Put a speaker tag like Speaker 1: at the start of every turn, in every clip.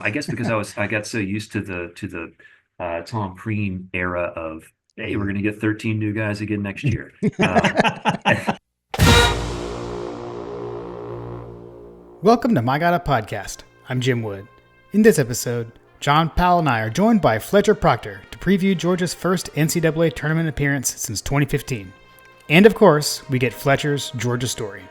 Speaker 1: I guess because I got so used to the Tom Crean era of, hey, we're
Speaker 2: Mhm.
Speaker 1: going to get 13 new guys again next year.
Speaker 2: Welcome to My God a Podcast. I'm Jim Wood. In this episode, John Powell and I are joined by Fletcher Proctor to preview Georgia's first NCAA tournament appearance since 2015. And of course, we get Fletcher's Georgia story.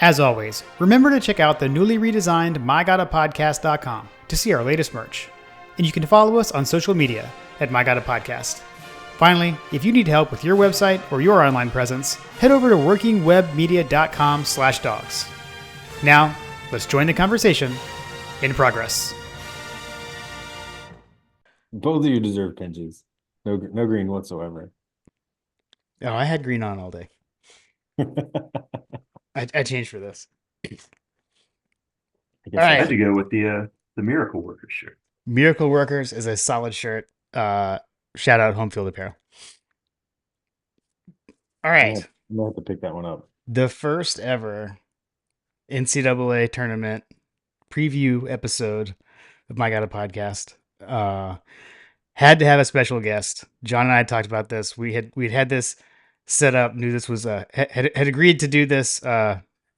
Speaker 2: As always, remember to check out the newly redesigned MyGottaPodcast.com to see our latest merch. And you can follow us on social media at MyGottaPodcast. Finally, if you need help with your website or your online presence, head over to workingwebmedia.com/dogs. Now, let's join the conversation in progress.
Speaker 3: Both of you deserve pinches. No green whatsoever.
Speaker 2: Oh, I had green on all day. I changed for this.
Speaker 3: I
Speaker 2: All
Speaker 3: guess
Speaker 1: I
Speaker 3: that's
Speaker 1: had
Speaker 2: right.
Speaker 1: to go with the Miracle Worker shirt.
Speaker 2: Miracle Workers is a solid shirt. Shout out Home Field Apparel. All right.
Speaker 3: I'm gonna have to pick that one up.
Speaker 2: The first ever NCAA tournament preview episode of My God a Podcast. Had to have a special guest. John and I had talked about this. We'd had this set up. Knew this was had agreed to do this.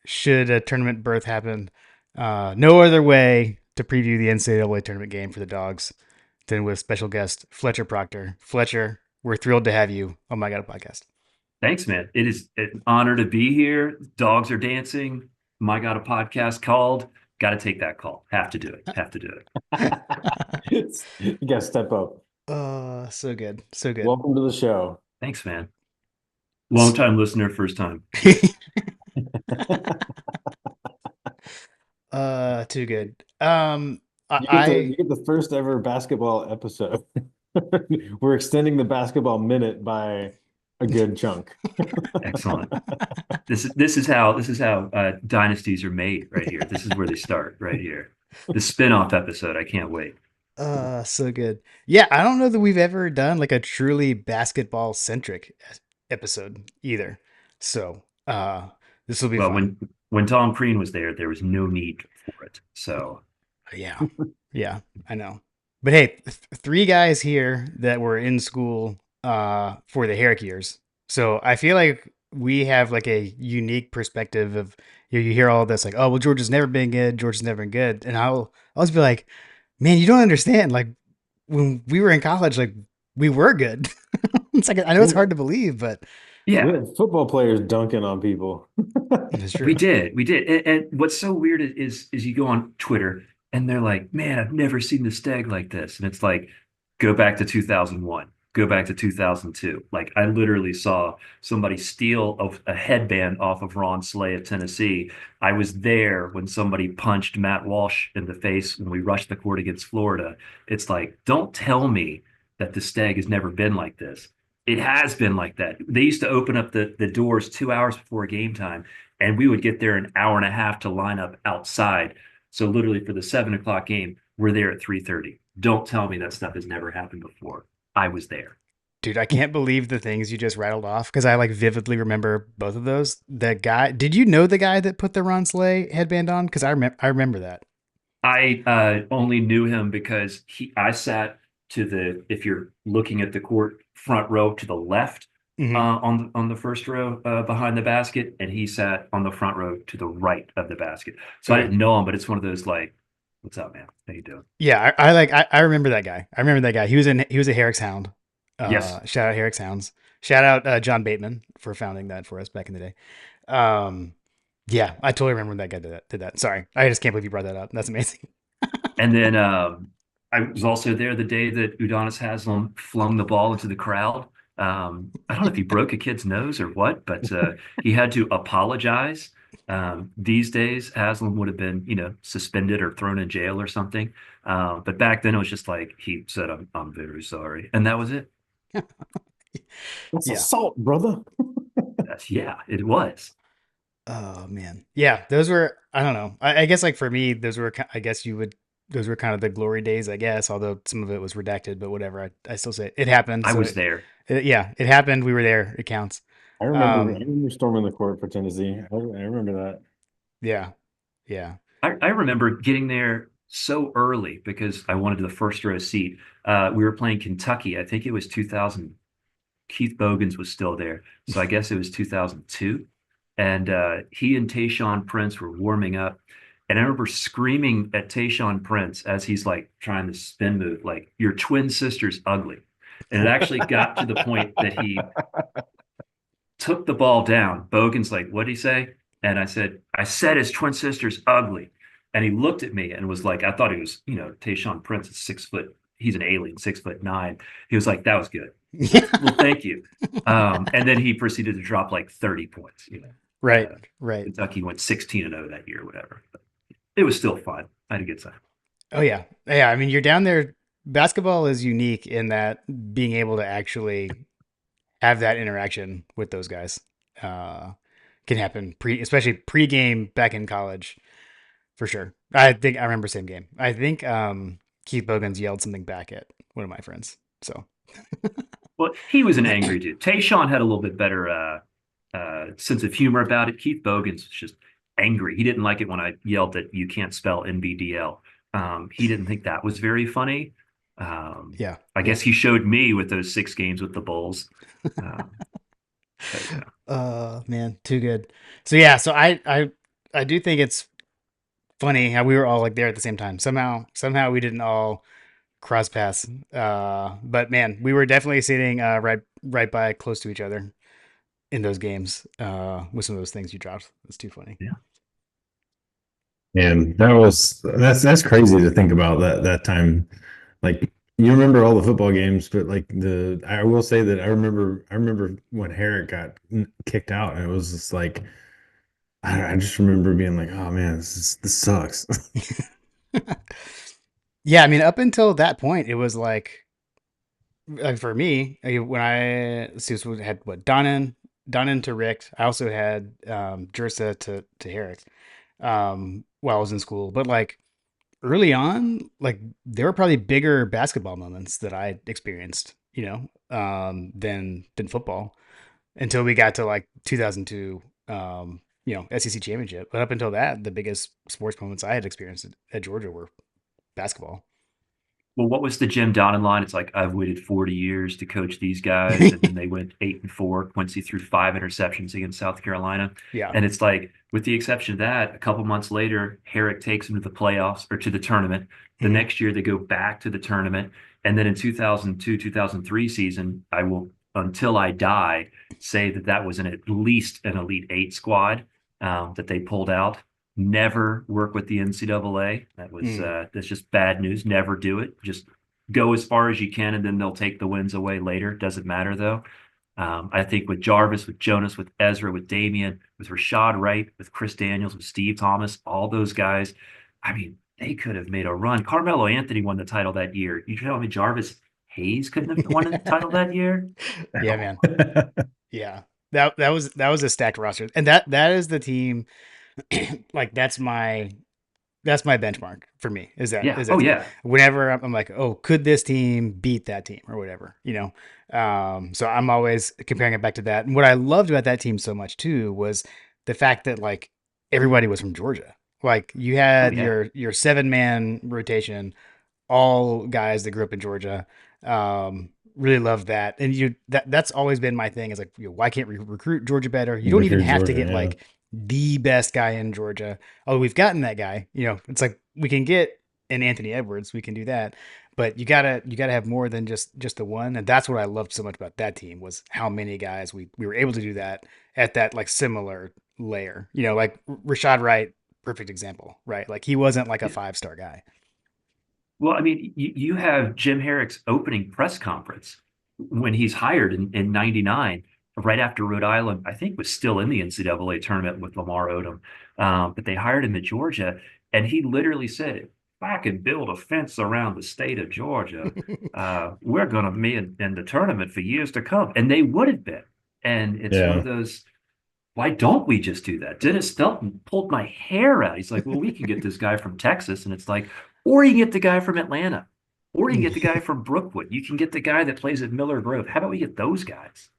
Speaker 2: Should a tournament berth happen, no other way to preview the NCAA tournament game for the Dogs than with special guest Fletcher Proctor. Fletcher, we're thrilled to have you on My God a Podcast.
Speaker 1: Thanks, man. It is an honor to be here. Dogs are dancing. My God, a podcast called. Got to take that call. Have to do it. Have to do it.
Speaker 3: You gotta step up.
Speaker 2: So good, so good.
Speaker 3: Welcome to the show.
Speaker 1: Thanks, man. Long time listener, first time.
Speaker 2: Too good.
Speaker 3: You get the first ever basketball episode. We're extending the basketball minute by a good chunk.
Speaker 1: Excellent. This is how dynasties are made right here. This is where they start right here. The spin-off episode. I can't wait.
Speaker 2: So good. Yeah, I don't know that we've ever done like a truly basketball centric episode either. So, this will be
Speaker 1: Well,
Speaker 2: fun.
Speaker 1: when Tom Crean was there was no need for it. So
Speaker 2: Yeah. Yeah, I know. But hey, three guys here that were in school for the Herrick years. So, I feel like we have like a unique perspective of you hear all this like, "Oh, well Georgia's never been good. Georgia's never been good." And I'll always be like, "Man, you don't understand. Like when we were in college, like we were good." It's like I know it's
Speaker 3: We
Speaker 2: hard to believe, but
Speaker 3: we
Speaker 1: yeah,
Speaker 3: had football players dunking on people.
Speaker 2: it's
Speaker 1: we
Speaker 2: true.
Speaker 1: did. We did. And what's so weird is you go on Twitter and they're like, "Man, I've never seen the stag like this." And it's like, go back to 2001, go back to 2002. Like I literally saw somebody steal a headband off of Ron Slay of Tennessee. I was there when somebody punched Matt Walsh in the face when we rushed the court against Florida. It's like, don't tell me that the stag has never been like this. It has been like that. They used to open up the doors 2 hours before game time, and we would get there an hour and a half to line up outside. So literally for the 7 o'clock game, we're there at 3:30. Don't tell me that stuff has never happened before. I was there.
Speaker 2: Dude, I can't believe the things you just rattled off because I like vividly remember both of those. The guy, did you know the guy that put the Ron Slay headband on? Because I remember that.
Speaker 1: I only knew him because I sat to the, if you're looking at the court, front row to the left,
Speaker 2: Hmm.
Speaker 1: on the first row behind the basket, and he sat on the front row to the right of the basket. So I
Speaker 2: Okay.
Speaker 1: didn't know him, but it's one of those like, "What's up, man? How you doing?"
Speaker 2: Yeah, I remember that guy. I remember that guy. He was a Herrick's Hound.
Speaker 1: Yes.
Speaker 2: Shout out Herrick's Hounds. Shout out John Bateman for founding that for us back in the day. Um, yeah, I totally remember when that guy did that. Sorry, I just can't believe you brought that up. That's amazing.
Speaker 1: And then I was also there the day that Udonis Haslem flung the ball into the crowd. I don't know if he broke a kid's nose or what, but he had to apologize. These days, Haslam would have been, suspended or thrown in jail or something. But back then, it was just like he said, I'm very sorry," and that was it.
Speaker 3: That's
Speaker 2: Yeah.
Speaker 3: assault, brother.
Speaker 1: Yeah, it was.
Speaker 2: Oh man. Yeah, those were I don't know. I guess like for me, those were I guess you would those were kind of the glory days, I guess, although some of it was redacted, but whatever. I still say it happened.
Speaker 1: I
Speaker 2: So
Speaker 1: was there.
Speaker 2: yeah, it happened. We were there. It counts.
Speaker 3: I
Speaker 2: Um,
Speaker 3: remember storming the court for Tennessee. I remember that.
Speaker 2: yeah. Yeah.
Speaker 1: I remember getting there. so early because I wanted the first row seat. We were playing Kentucky. I think it was 2000. Keith Bogans was still there. So I guess it was 2002. And he and Tayshaun Prince were warming up. And I remember screaming at Tayshaun Prince as he's like trying to spin move, like, your twin sister's ugly. And it actually got to the point that he took the ball down. Bogan's like, what'd he say? And I said his twin sister's ugly. And he looked at me and was like, I thought he was, Tayshaun Prince is 6 foot. He's an alien, 6'9". He was like, that was good. Well, thank you. And then he proceeded to drop like 30 points.
Speaker 2: Right, right.
Speaker 1: Kentucky went 16-0 that year, whatever. But it was still fun. I had a good time.
Speaker 2: Oh yeah. Yeah. I mean, you're down there. Basketball is unique in that being able to actually have that interaction with those guys can happen especially pre-game back in college for sure. I think I remember same game. I think Keith Bogans yelled something back at one of my friends. So
Speaker 1: Well, he was an angry dude. Tayshaun had a little bit better sense of humor about it. Keith Bogans was just angry. He didn't like it when I yelled that you can't spell NBDL. He didn't think that was very funny.
Speaker 2: yeah,
Speaker 1: I guess he showed me with those 6 games with the Bulls.
Speaker 2: Man, too good. So yeah, so I do think it's funny how we were all like there at the same time. Somehow we didn't all cross paths. But man, we were definitely sitting right by close to each other in those games with some of those things you dropped. It's too funny.
Speaker 1: Yeah.
Speaker 3: And that's crazy to think about that time. Like, you remember all the football games, but like I will say that I remember when Herrick got kicked out, and it was just like I just remember being like, oh man, this sucks.
Speaker 2: Yeah, I mean, up until that point, it was like for me when I had what Donnan to Rick. I also had Jersa to Herrick while I was in school, but like early on, like there were probably bigger basketball moments that I experienced, than football until we got to like 2002, SEC championship. But up until that, the biggest sports moments I had experienced at Georgia were basketball.
Speaker 1: Well, what was the Jim Donnan line? It's like, I've waited 40 years to coach these guys. And then they went 8-4. Quincy threw 5 interceptions against South Carolina.
Speaker 2: Yeah.
Speaker 1: And it's like, with the exception of that, a couple months later, Herrick takes them to the playoffs or to the tournament. The next year, they go back to the tournament. And then in 2002, 2003 season, I will, until I die, say that was at least an Elite Eight squad that they pulled out. Never work with the NCAA. That's just bad news. Never do it. Just go as far as you can, and then they'll take the wins away later. Doesn't matter though. I think with Jarvis, with Jonas, with Ezra, with Damian, with Rashad Wright, with Chris Daniels, with Steve Thomas, all those guys, I mean, they could have made a run. Carmelo Anthony won the title that year. You tell me Jarvis Hayes couldn't have won the title that year?
Speaker 2: Yeah, man. Yeah. That was a stacked roster. And that is the team. Like that's my benchmark for me
Speaker 1: Yeah.
Speaker 2: is
Speaker 1: Oh
Speaker 2: that
Speaker 1: yeah.
Speaker 2: whenever I'm like, oh, could this team beat that team or whatever, so I'm always comparing it back to that. And what I loved about that team so much too was the fact that like everybody was from Georgia. Like you
Speaker 1: Oh
Speaker 2: had
Speaker 1: yeah.
Speaker 2: your 7-man rotation, all guys that grew up in Georgia. Really love that. And that's always been my thing is like, why can't we recruit Georgia better? You don't even have to get like the best guy in Georgia. Oh, we've gotten that guy. It's like we can get an Anthony Edwards. We can do that, but you gotta have more than just the one. And that's what I loved so much about that team was how many guys we were able to do that at that like similar layer. Like Rashad Wright, perfect example, right? Like he wasn't like a 5-star guy.
Speaker 1: Well, I mean, you have Jim Herrick's opening press conference when he's hired in 99, right after Rhode Island, I think, was still in the NCAA tournament with Lamar Odom. But they hired him at Georgia, and he literally said, if I can build a fence around the state of Georgia, we're going to be in the tournament for years to come. And they would have been. And it's one of those, why don't we just do that? Dennis Felton pulled my hair out. He's like, well, we can get this guy from Texas. And it's like, or you can get the guy from Atlanta, or you can get the guy from Brookwood. You can get the guy that plays at Miller Grove. How about we get those guys?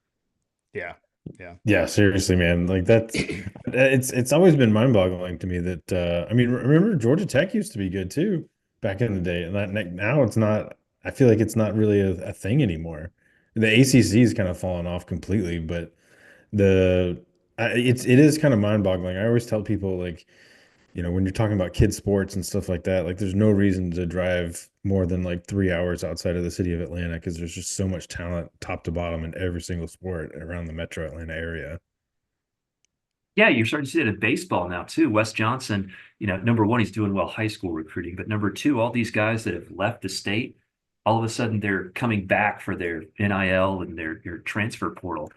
Speaker 2: Yeah.
Speaker 3: Yeah, seriously, man. Like that's it's always been mind-boggling to me that I mean, remember Georgia Tech used to be good too. back in the day. And now it's not, I feel like it's not really a thing anymore. The ACC is kind of fallen off completely, but the it is kind of mind-boggling. I always tell people like, when you're talking about kids sports and stuff like that, like there's no reason to drive more than like 3 hours outside of the city of Atlanta because there's just so much talent top to bottom in every single sport around the metro Atlanta area.
Speaker 1: Yeah, you're starting to see that in baseball now too. Wes Johnson, number one, he's doing well high school recruiting, but number two, all these guys that have left the state, all of a sudden they're coming back for their NIL and their transfer portal.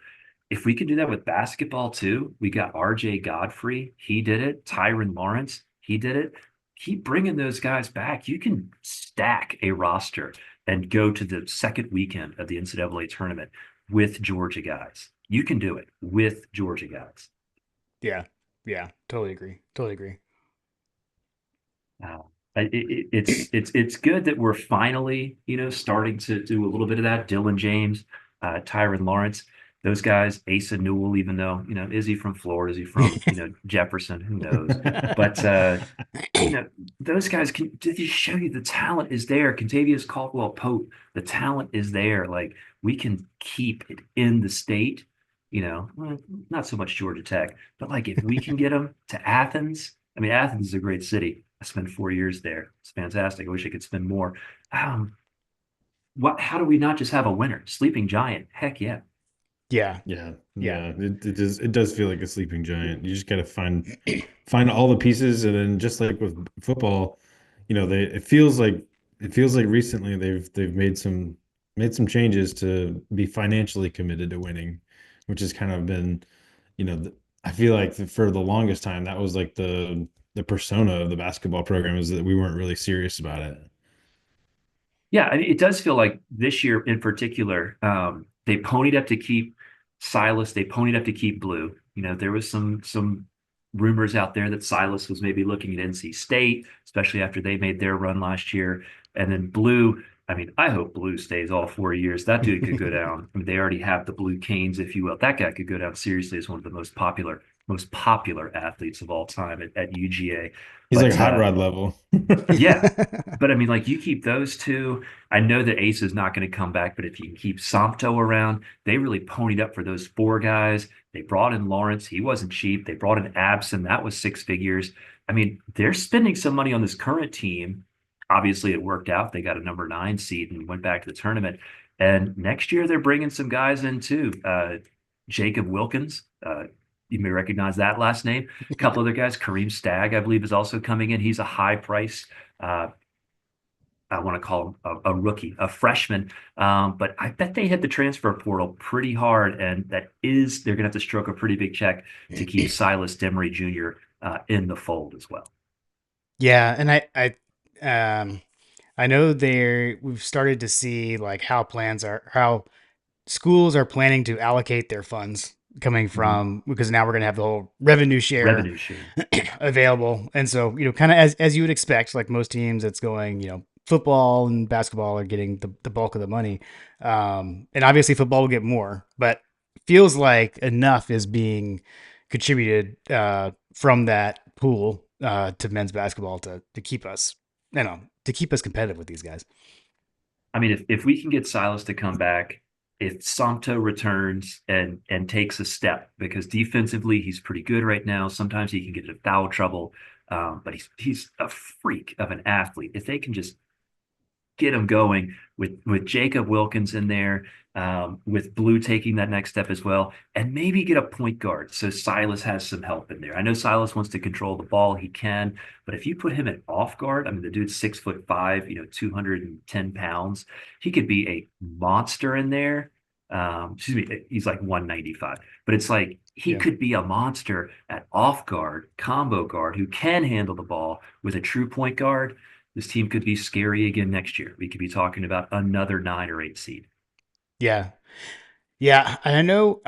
Speaker 1: If we can do that with basketball too, we got RJ Godfrey, he did it. Tyron Lawrence, he did it. Keep bringing those guys back. You can stack a roster and go to the second weekend of the NCAA tournament with Georgia guys. You can do it with Georgia guys.
Speaker 2: Yeah. Yeah. Totally agree. Totally agree.
Speaker 1: Uh, it's good that we're finally starting to do a little bit of that. Dylan James, Tyron Lawrence, those guys, Asa Newell, even though is he from Florida? Is he from Jefferson? Who knows? But you know those guys can they show you the talent is there. Contavious Caldwell Pope, the talent is there. Like we can keep it in the state. Well, not so much Georgia Tech, but like if we can get them to Athens. I mean, Athens is a great city. I spent 4 years there. It's fantastic. I wish I could spend more. Um, how do we not just have a winner? Sleeping Giant. Heck yeah.
Speaker 2: Yeah.
Speaker 3: Yeah,
Speaker 2: Yeah.
Speaker 3: yeah, it does feel like a sleeping giant. You just got to find all the pieces, and then just like with football, they it feels like recently they've made some changes to be financially committed to winning, which has kind of been, I feel like for the longest time that was like the persona of the basketball program is that we weren't really serious about it.
Speaker 1: Yeah, I mean, it does feel like this year in particular, they ponied up to keep Silas. They ponied up to keep Blue. There was some rumors out there that Silas was maybe looking at NC State, especially after they made their run last year. And then Blue, I mean, I hope Blue stays all 4 years. That dude could go down. I mean, they already have the Blue Canes, if you will. That guy could go down seriously as one of the most popular athletes of all time at UGA.
Speaker 3: He's like
Speaker 1: But
Speaker 3: hot rod level.
Speaker 1: yeah, but I mean, like you keep those two. I know that Ace is not going to come back, but if you can keep Somto around, they really ponied up for those four guys. They brought in Lawrence. He wasn't cheap. They brought in Abson. That was six figures. I mean, they're spending some money on this current team. Obviously, it worked out. They got a number 9 seed and went back to the tournament. And next year, they're bringing some guys in too. Jacob Wilkins. You may recognize that last name. A couple other guys. Kareem Stagg, I believe, is also coming in. He's a high price. Uh, I want to call him a rookie, a freshman. But I bet they hit the transfer portal pretty hard, and they're going to have to stroke a pretty big check to keep Silas Demery Jr. In the fold as well.
Speaker 2: Yeah, and I know we've started to see like how schools are planning to allocate their funds coming
Speaker 1: Mhm.
Speaker 2: from, because now we're going to have the whole revenue share
Speaker 1: Revenue share.
Speaker 2: available. And so, kind of as you would expect, like most teams, it's going, football and basketball are getting the bulk of the money. And obviously football will get more, but feels like enough is being contributed from that pool to men's basketball to keep us, to keep us competitive with these guys.
Speaker 1: I mean, if we can get Silas to come back, if Somto returns and takes a step, because defensively he's pretty good right now. Sometimes he can get into foul trouble, but he's a freak of an athlete. If they can just get him going with Jacob Wilkins in there, with Blue taking that next step as well, and maybe get a point guard so Silas has some help in there. I know Silas wants to control the ball, he can, but if you put him at off guard, I mean the dude's 6'5", 210 pounds, he could be a monster in there. Excuse me, he's like 195, but it's like he
Speaker 2: Yeah.
Speaker 1: could be a monster at off guard, combo guard who can handle the ball with a true point guard. This team could be scary again next year. We could be talking about another 9 or 8 seed.
Speaker 2: Yeah. Yeah. And I know,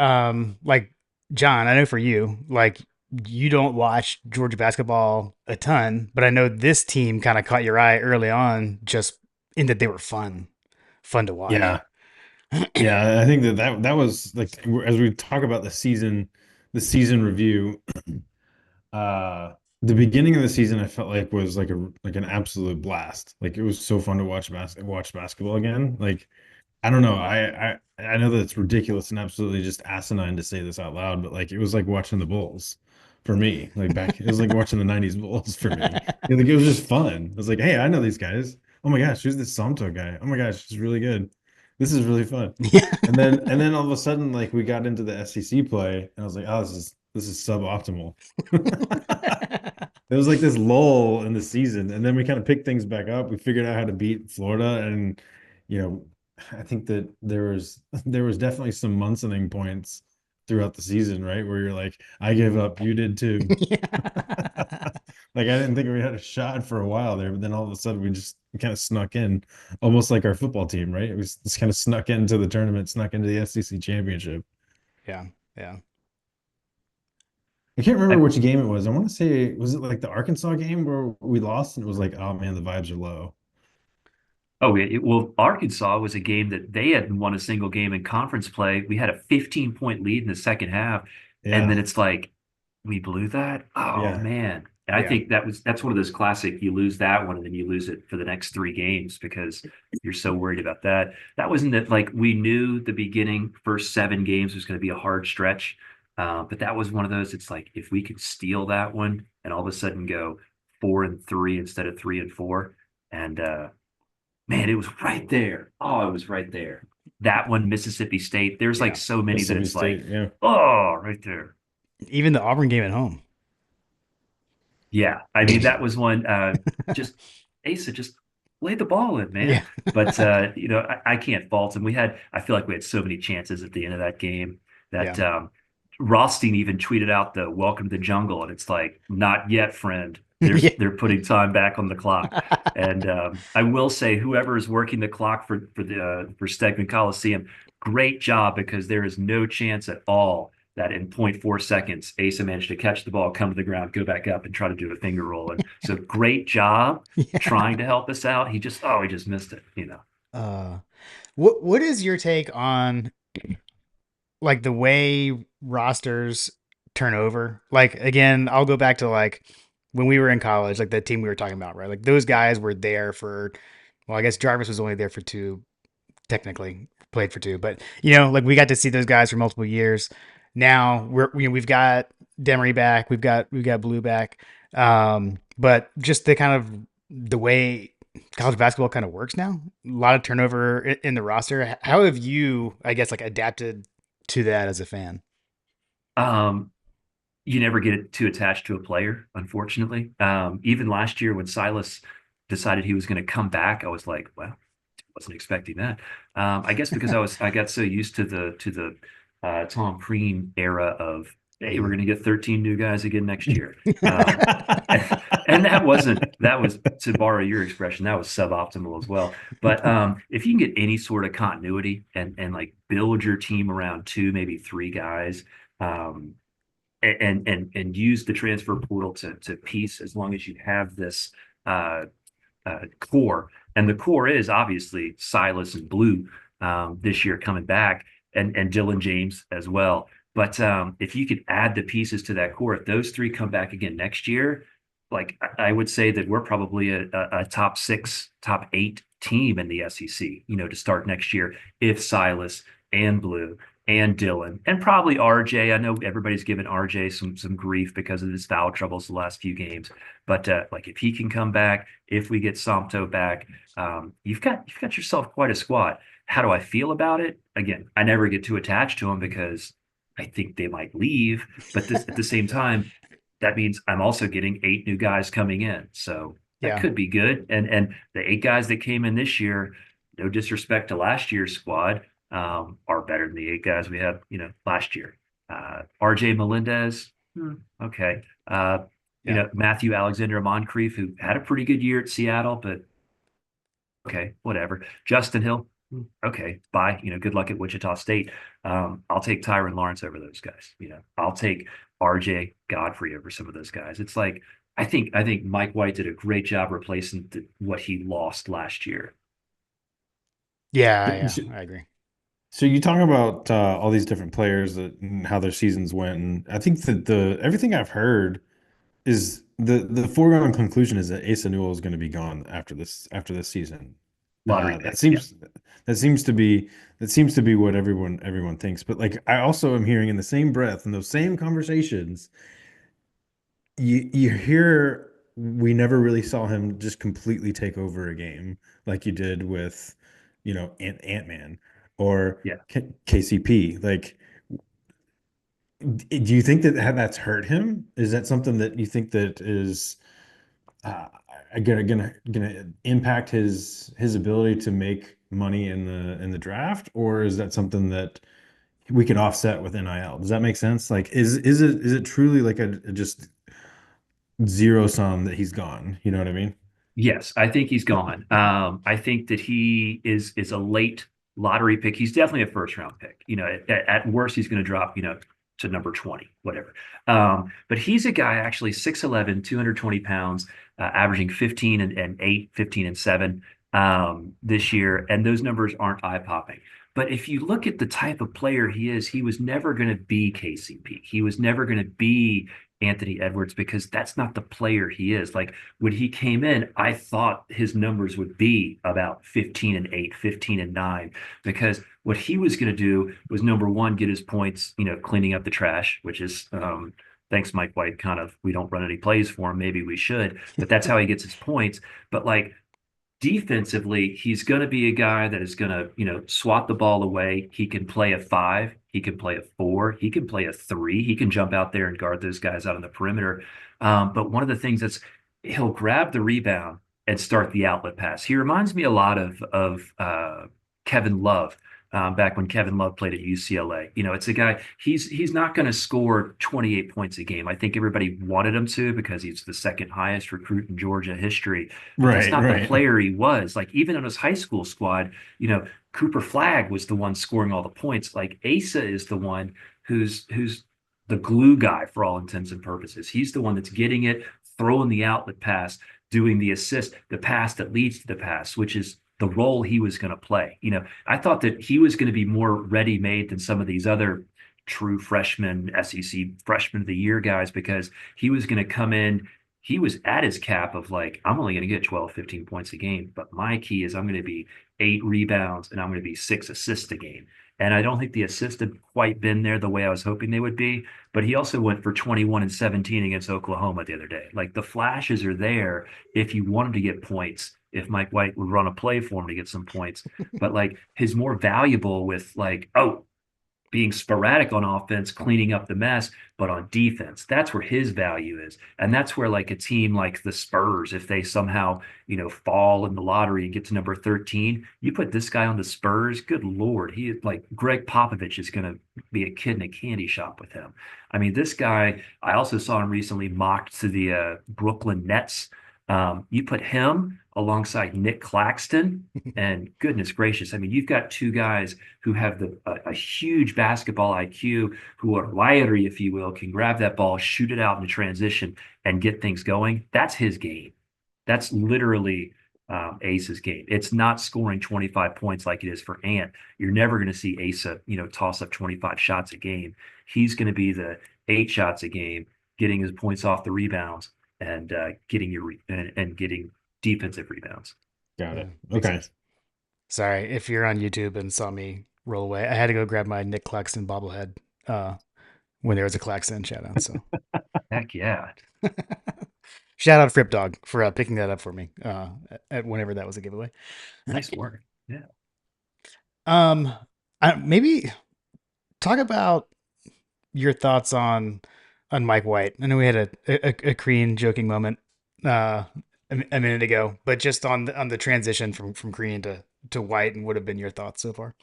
Speaker 2: like John, I know for you, like you don't watch Georgia basketball a ton, but I know this team kind of caught your eye early on just in that they were fun to watch.
Speaker 3: Yeah. Yeah, I think that was like as we talk about the season review. the beginning of the season I felt like was like an absolute blast. Like it was so fun to watch basketball again. Like I don't know. I know that it's ridiculous and absolutely just asinine to say this out loud, but like it was like watching the Bulls for me. Like back, it was like watching the '90s Bulls for me. Yeah, like it was just fun. I was like, hey, I know these guys. Oh my gosh, who's this Santo guy? Oh my gosh, he's really good. This is really fun.
Speaker 2: Yeah.
Speaker 3: And then all of a sudden, like we got into the SEC play, and I was like, oh, this is suboptimal. It was like this lull in the season, and then we kind of picked things back up. We figured out how to beat Florida, and you know, I think that there was definitely some Munsoning points throughout the season, right? Where you're like, I gave up, you did too.
Speaker 2: Yeah.
Speaker 3: Like I didn't think we had a shot for a while there, but then all of a sudden we kind of snuck in, almost like our football team, right? It was just kind of snuck into the tournament, snuck into the SEC championship.
Speaker 2: Yeah. Yeah.
Speaker 3: I can't remember
Speaker 1: I,
Speaker 3: which game it was. I want to say, was it like the Arkansas game where we lost and it was like, oh man, the vibes are low.
Speaker 1: oh, well, Arkansas was a game that they hadn't won a single game in conference play. We had a 15-point lead in the second half, and
Speaker 3: Yeah,
Speaker 1: then it's like we blew that. Oh
Speaker 3: yeah.
Speaker 1: man. And I
Speaker 2: Yeah.
Speaker 1: think that's one of those classic, you lose that one and then you lose it for the next three games because you're so worried about that. That wasn't it. Like we knew the beginning first seven games was going to be a hard stretch. But that was one of those, it's like if we could steal that one and all of a sudden go 4-3 instead of 3-4. And man, it was right there. Oh, it was right there. That one, Mississippi State. There's like
Speaker 2: Yeah.
Speaker 1: so many that
Speaker 3: Mississippi
Speaker 1: it's like,
Speaker 3: State. Yeah.
Speaker 1: oh, right there.
Speaker 2: Even the Auburn game at home.
Speaker 1: Yeah, I mean that was one. Just Asa, just lay the ball in,
Speaker 2: Yeah.
Speaker 1: man. But I can't fault him. I feel like we had so many chances at the end of that game that
Speaker 2: Yeah.
Speaker 1: Rothstein even tweeted out the "Welcome to the Jungle," and it's like, not yet, friend.
Speaker 2: Yeah.
Speaker 1: They're putting time back on the clock. And I will say, whoever is working the clock for Stegman Coliseum, great job because there is no chance at all that in point 0.4 seconds, Asa managed to catch the ball, come to the ground, go back up, and try to do a finger roll. And so great job
Speaker 2: Yeah.
Speaker 1: trying to help us out. He just missed it.
Speaker 2: Uh, what is your take on like the way rosters turn over? Like again, I'll go back to like when we were in college, like the team we were talking about, right? Like those guys were there for, well, I guess Jarvis was only there for two, technically played for two, but like we got to see those guys for multiple years. Now we've got Demery back, we've got Blue back, but just the kind of the way college basketball kind of works now, a lot of turnover in the roster. How have you, I guess, like adapted to that as a fan?
Speaker 1: Um, you never get too attached to a player, unfortunately. Even last year when Silas decided he was going to come back, I was like, well, wasn't expecting that. I guess because I got so used to the Tom Crean era of hey, we're
Speaker 2: Mhm.
Speaker 1: going to get 13 new guys again next year. And that was to borrow your expression, that was suboptimal as well. But if you can get any sort of continuity and like build your team around two, maybe three guys, um, and use the transfer portal to piece as long as you have this uh, core. And the core is obviously Silas and Blue this year coming back, and Dylan James as well. But if you could add the pieces to that core, if those three come back again next year, like I would say that we're probably a top six, top eight team in the SEC, to start next year if Silas and Blue and Dylan and probably RJ. I know everybody's given RJ some grief because of his foul troubles the last few games, but like if he can come back, if we get Somto back, you've got yourself quite a squad. How do I feel about it? Again, I never get too attached to them because I think they might leave, but this at the same time, that means I'm also getting eight new guys coming in, so that
Speaker 2: Yeah.
Speaker 1: could be good. And the eight guys that came in this year, no disrespect to last year's squad, are better than the eight guys we had, last year. RJ Melendez, okay.
Speaker 2: Yeah.
Speaker 1: Matthew Alexander Moncrief, who had a pretty good year at Seattle, but okay, whatever. Justin Hill, okay, bye. Good luck at Wichita State. I'll take Tyron Lawrence over those guys. I'll take RJ Godfrey over some of those guys. It's like I think Mike White did a great job replacing what he lost last year.
Speaker 2: Yeah. Yeah. I agree.
Speaker 3: So you talk about all these different players and how their seasons went, and I think that the everything I've heard is the foregone conclusion is that Asa Newell is going to be gone after this season.
Speaker 1: Lottery
Speaker 3: That
Speaker 1: pick. Yeah.
Speaker 3: seems that seems to be what everyone thinks. But like I also am hearing in the same breath in those same conversations, you hear we never really saw him just completely take over a game like you did with, Ant-Man or
Speaker 1: Yeah.
Speaker 3: KCP. Like, do you think that that's hurt him? Is that something that you think that is uh, gonna impact his ability to make money in the draft, or is that something that we can offset with NIL? Does that make sense? Like, is it truly like a just zero sum that he's gone? You know what I mean?
Speaker 1: Yes, I think he's gone. I think that he is a late lottery pick. He's definitely a first round pick. At worst, he's going to drop, to number 20, whatever. But he's a guy actually 6'11", 220 pounds, averaging 15 and 8, 15 and 7 this year. And those numbers aren't eye popping. But if you look at the type of player he is, he was never going to be KCP. He was never going to be Anthony Edwards because that's not the player he is. Like when he came in, I thought his numbers would be about 15 and 8, 15 and 9, because what he was going to do was number one, get his points, cleaning up the trash, which is, thanks, Mike White, kind of, we don't run any plays for him. Maybe we should, but that's how he gets his points. But like, defensively, he's going to be a guy that is going to, swat the ball away. He can play a 5, he can play a 4, he can play a 3, he can jump out there and guard those guys out on the perimeter. But one of the things that's he'll grab the rebound and start the outlet pass. He reminds me a lot of Kevin Love. Back when Kevin Love played at UCLA, it's a guy. He's not going to score 28 points a game. I think everybody wanted him to because he's the second highest recruit in Georgia history, but that's
Speaker 3: Right,
Speaker 1: not the
Speaker 3: right.
Speaker 1: player he was. Like even on his high school squad, Cooper Flagg was the one scoring all the points. Like Asa is the one who's the glue guy for all intents and purposes. He's the one that's getting it, throwing the outlet pass, doing the assist, the pass that leads to the pass, which is the role he was going to play. I thought that he was going to be more ready made than some of these other true freshmen, SEC freshman of the year guys, because he was going to come in. He was at his cap of like, I'm only going to get 12, 15 points a game, but my key is I'm going to be 8 rebounds and I'm going to be 6 assists a game. And I don't think the assists have quite been there the way I was hoping they would be. But he also went for 21 and 17 against Oklahoma the other day. Like the flashes are there if you want him to get points, if Mike White would run a play for him to get some points. But like his more valuable with like, oh, being sporadic on offense, cleaning up the mess, but on defense, that's where his value is. And that's where like a team like the Spurs, if they somehow, fall in the lottery and get to number 13, you put this guy on the Spurs, good Lord, he like Greg Popovich is going to be a kid in a candy shop with him. I mean, this guy, I also saw him recently mocked to the Brooklyn Nets. You put him alongside Nick Claxton, and goodness gracious, I mean, you've got two guys who have a huge basketball IQ, who are wiry, if you will, can grab that ball, shoot it out in a transition, and get things going. That's his game. That's literally Ace's game. It's not scoring 25 points like it is for Ant. You're never going to see Asa, toss up 25 shots a game. He's going to be the 8 shots a game, getting his points off the rebounds and and getting defensive rebounds.
Speaker 3: Got it.
Speaker 2: Makes
Speaker 3: Okay.
Speaker 2: sense. Sorry if you're on YouTube and saw me roll away. I had to go grab my Nick Claxton bobblehead when there was a Claxton shout out. So
Speaker 1: Heck yeah.
Speaker 2: shout out Frip Dog for picking that up for me at whenever that was a giveaway.
Speaker 1: Nice work. Yeah.
Speaker 2: Um, maybe talk about your thoughts on Mike White. I know we had a Crean joking moment uh, a minute ago, but just on the transition from Crean to White, and what have been your thoughts so far?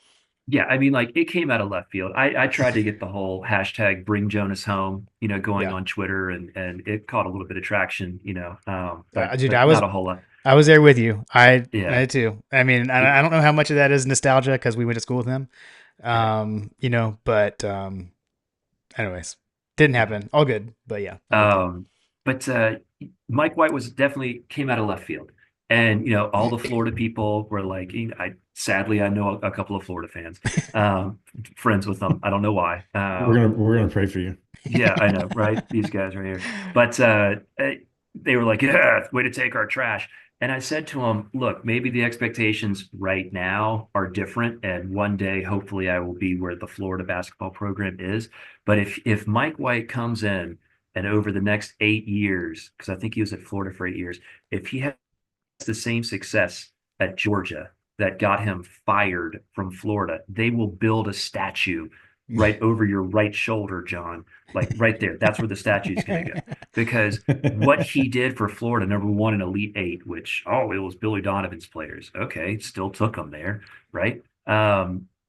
Speaker 1: Yeah, I mean, like it came out of left field. I tried to get the whole hashtag bring Jonas home, going
Speaker 2: Yeah,
Speaker 1: on Twitter, and it caught a little bit of traction,
Speaker 2: dude,
Speaker 1: but not a whole lot.
Speaker 2: I was there with you.
Speaker 1: Yeah.
Speaker 2: I too. I mean,
Speaker 1: It-
Speaker 2: I don't know how much of that is nostalgia because we went to school with him.
Speaker 1: right.
Speaker 2: But anyways, didn't
Speaker 1: Yeah.
Speaker 2: happen. All good. But yeah, I'm with you.
Speaker 1: Um, but Mike White was definitely came out of left field, and all the Florida people were like, I know a couple of Florida fans, um, friends with them. I don't know why.
Speaker 3: We're gonna pray for you.
Speaker 1: Yeah, I know, right? These guys right here. But they were like, yeah, way to take our trash. And I said to him, look, maybe the expectations right now are different. And one day, hopefully, I will be where the Florida basketball program is. But if Mike White comes in and over the next 8 years, because I think he was at Florida for 8 years, if he has the same success at Georgia that got him fired from Florida, they will build a statue right over your right shoulder, John, like right there. That's where the statue is going to go. Because what he did for Florida, number one in Elite Eight, which, oh, it was Billy Donovan's players. Okay, still took them there, right?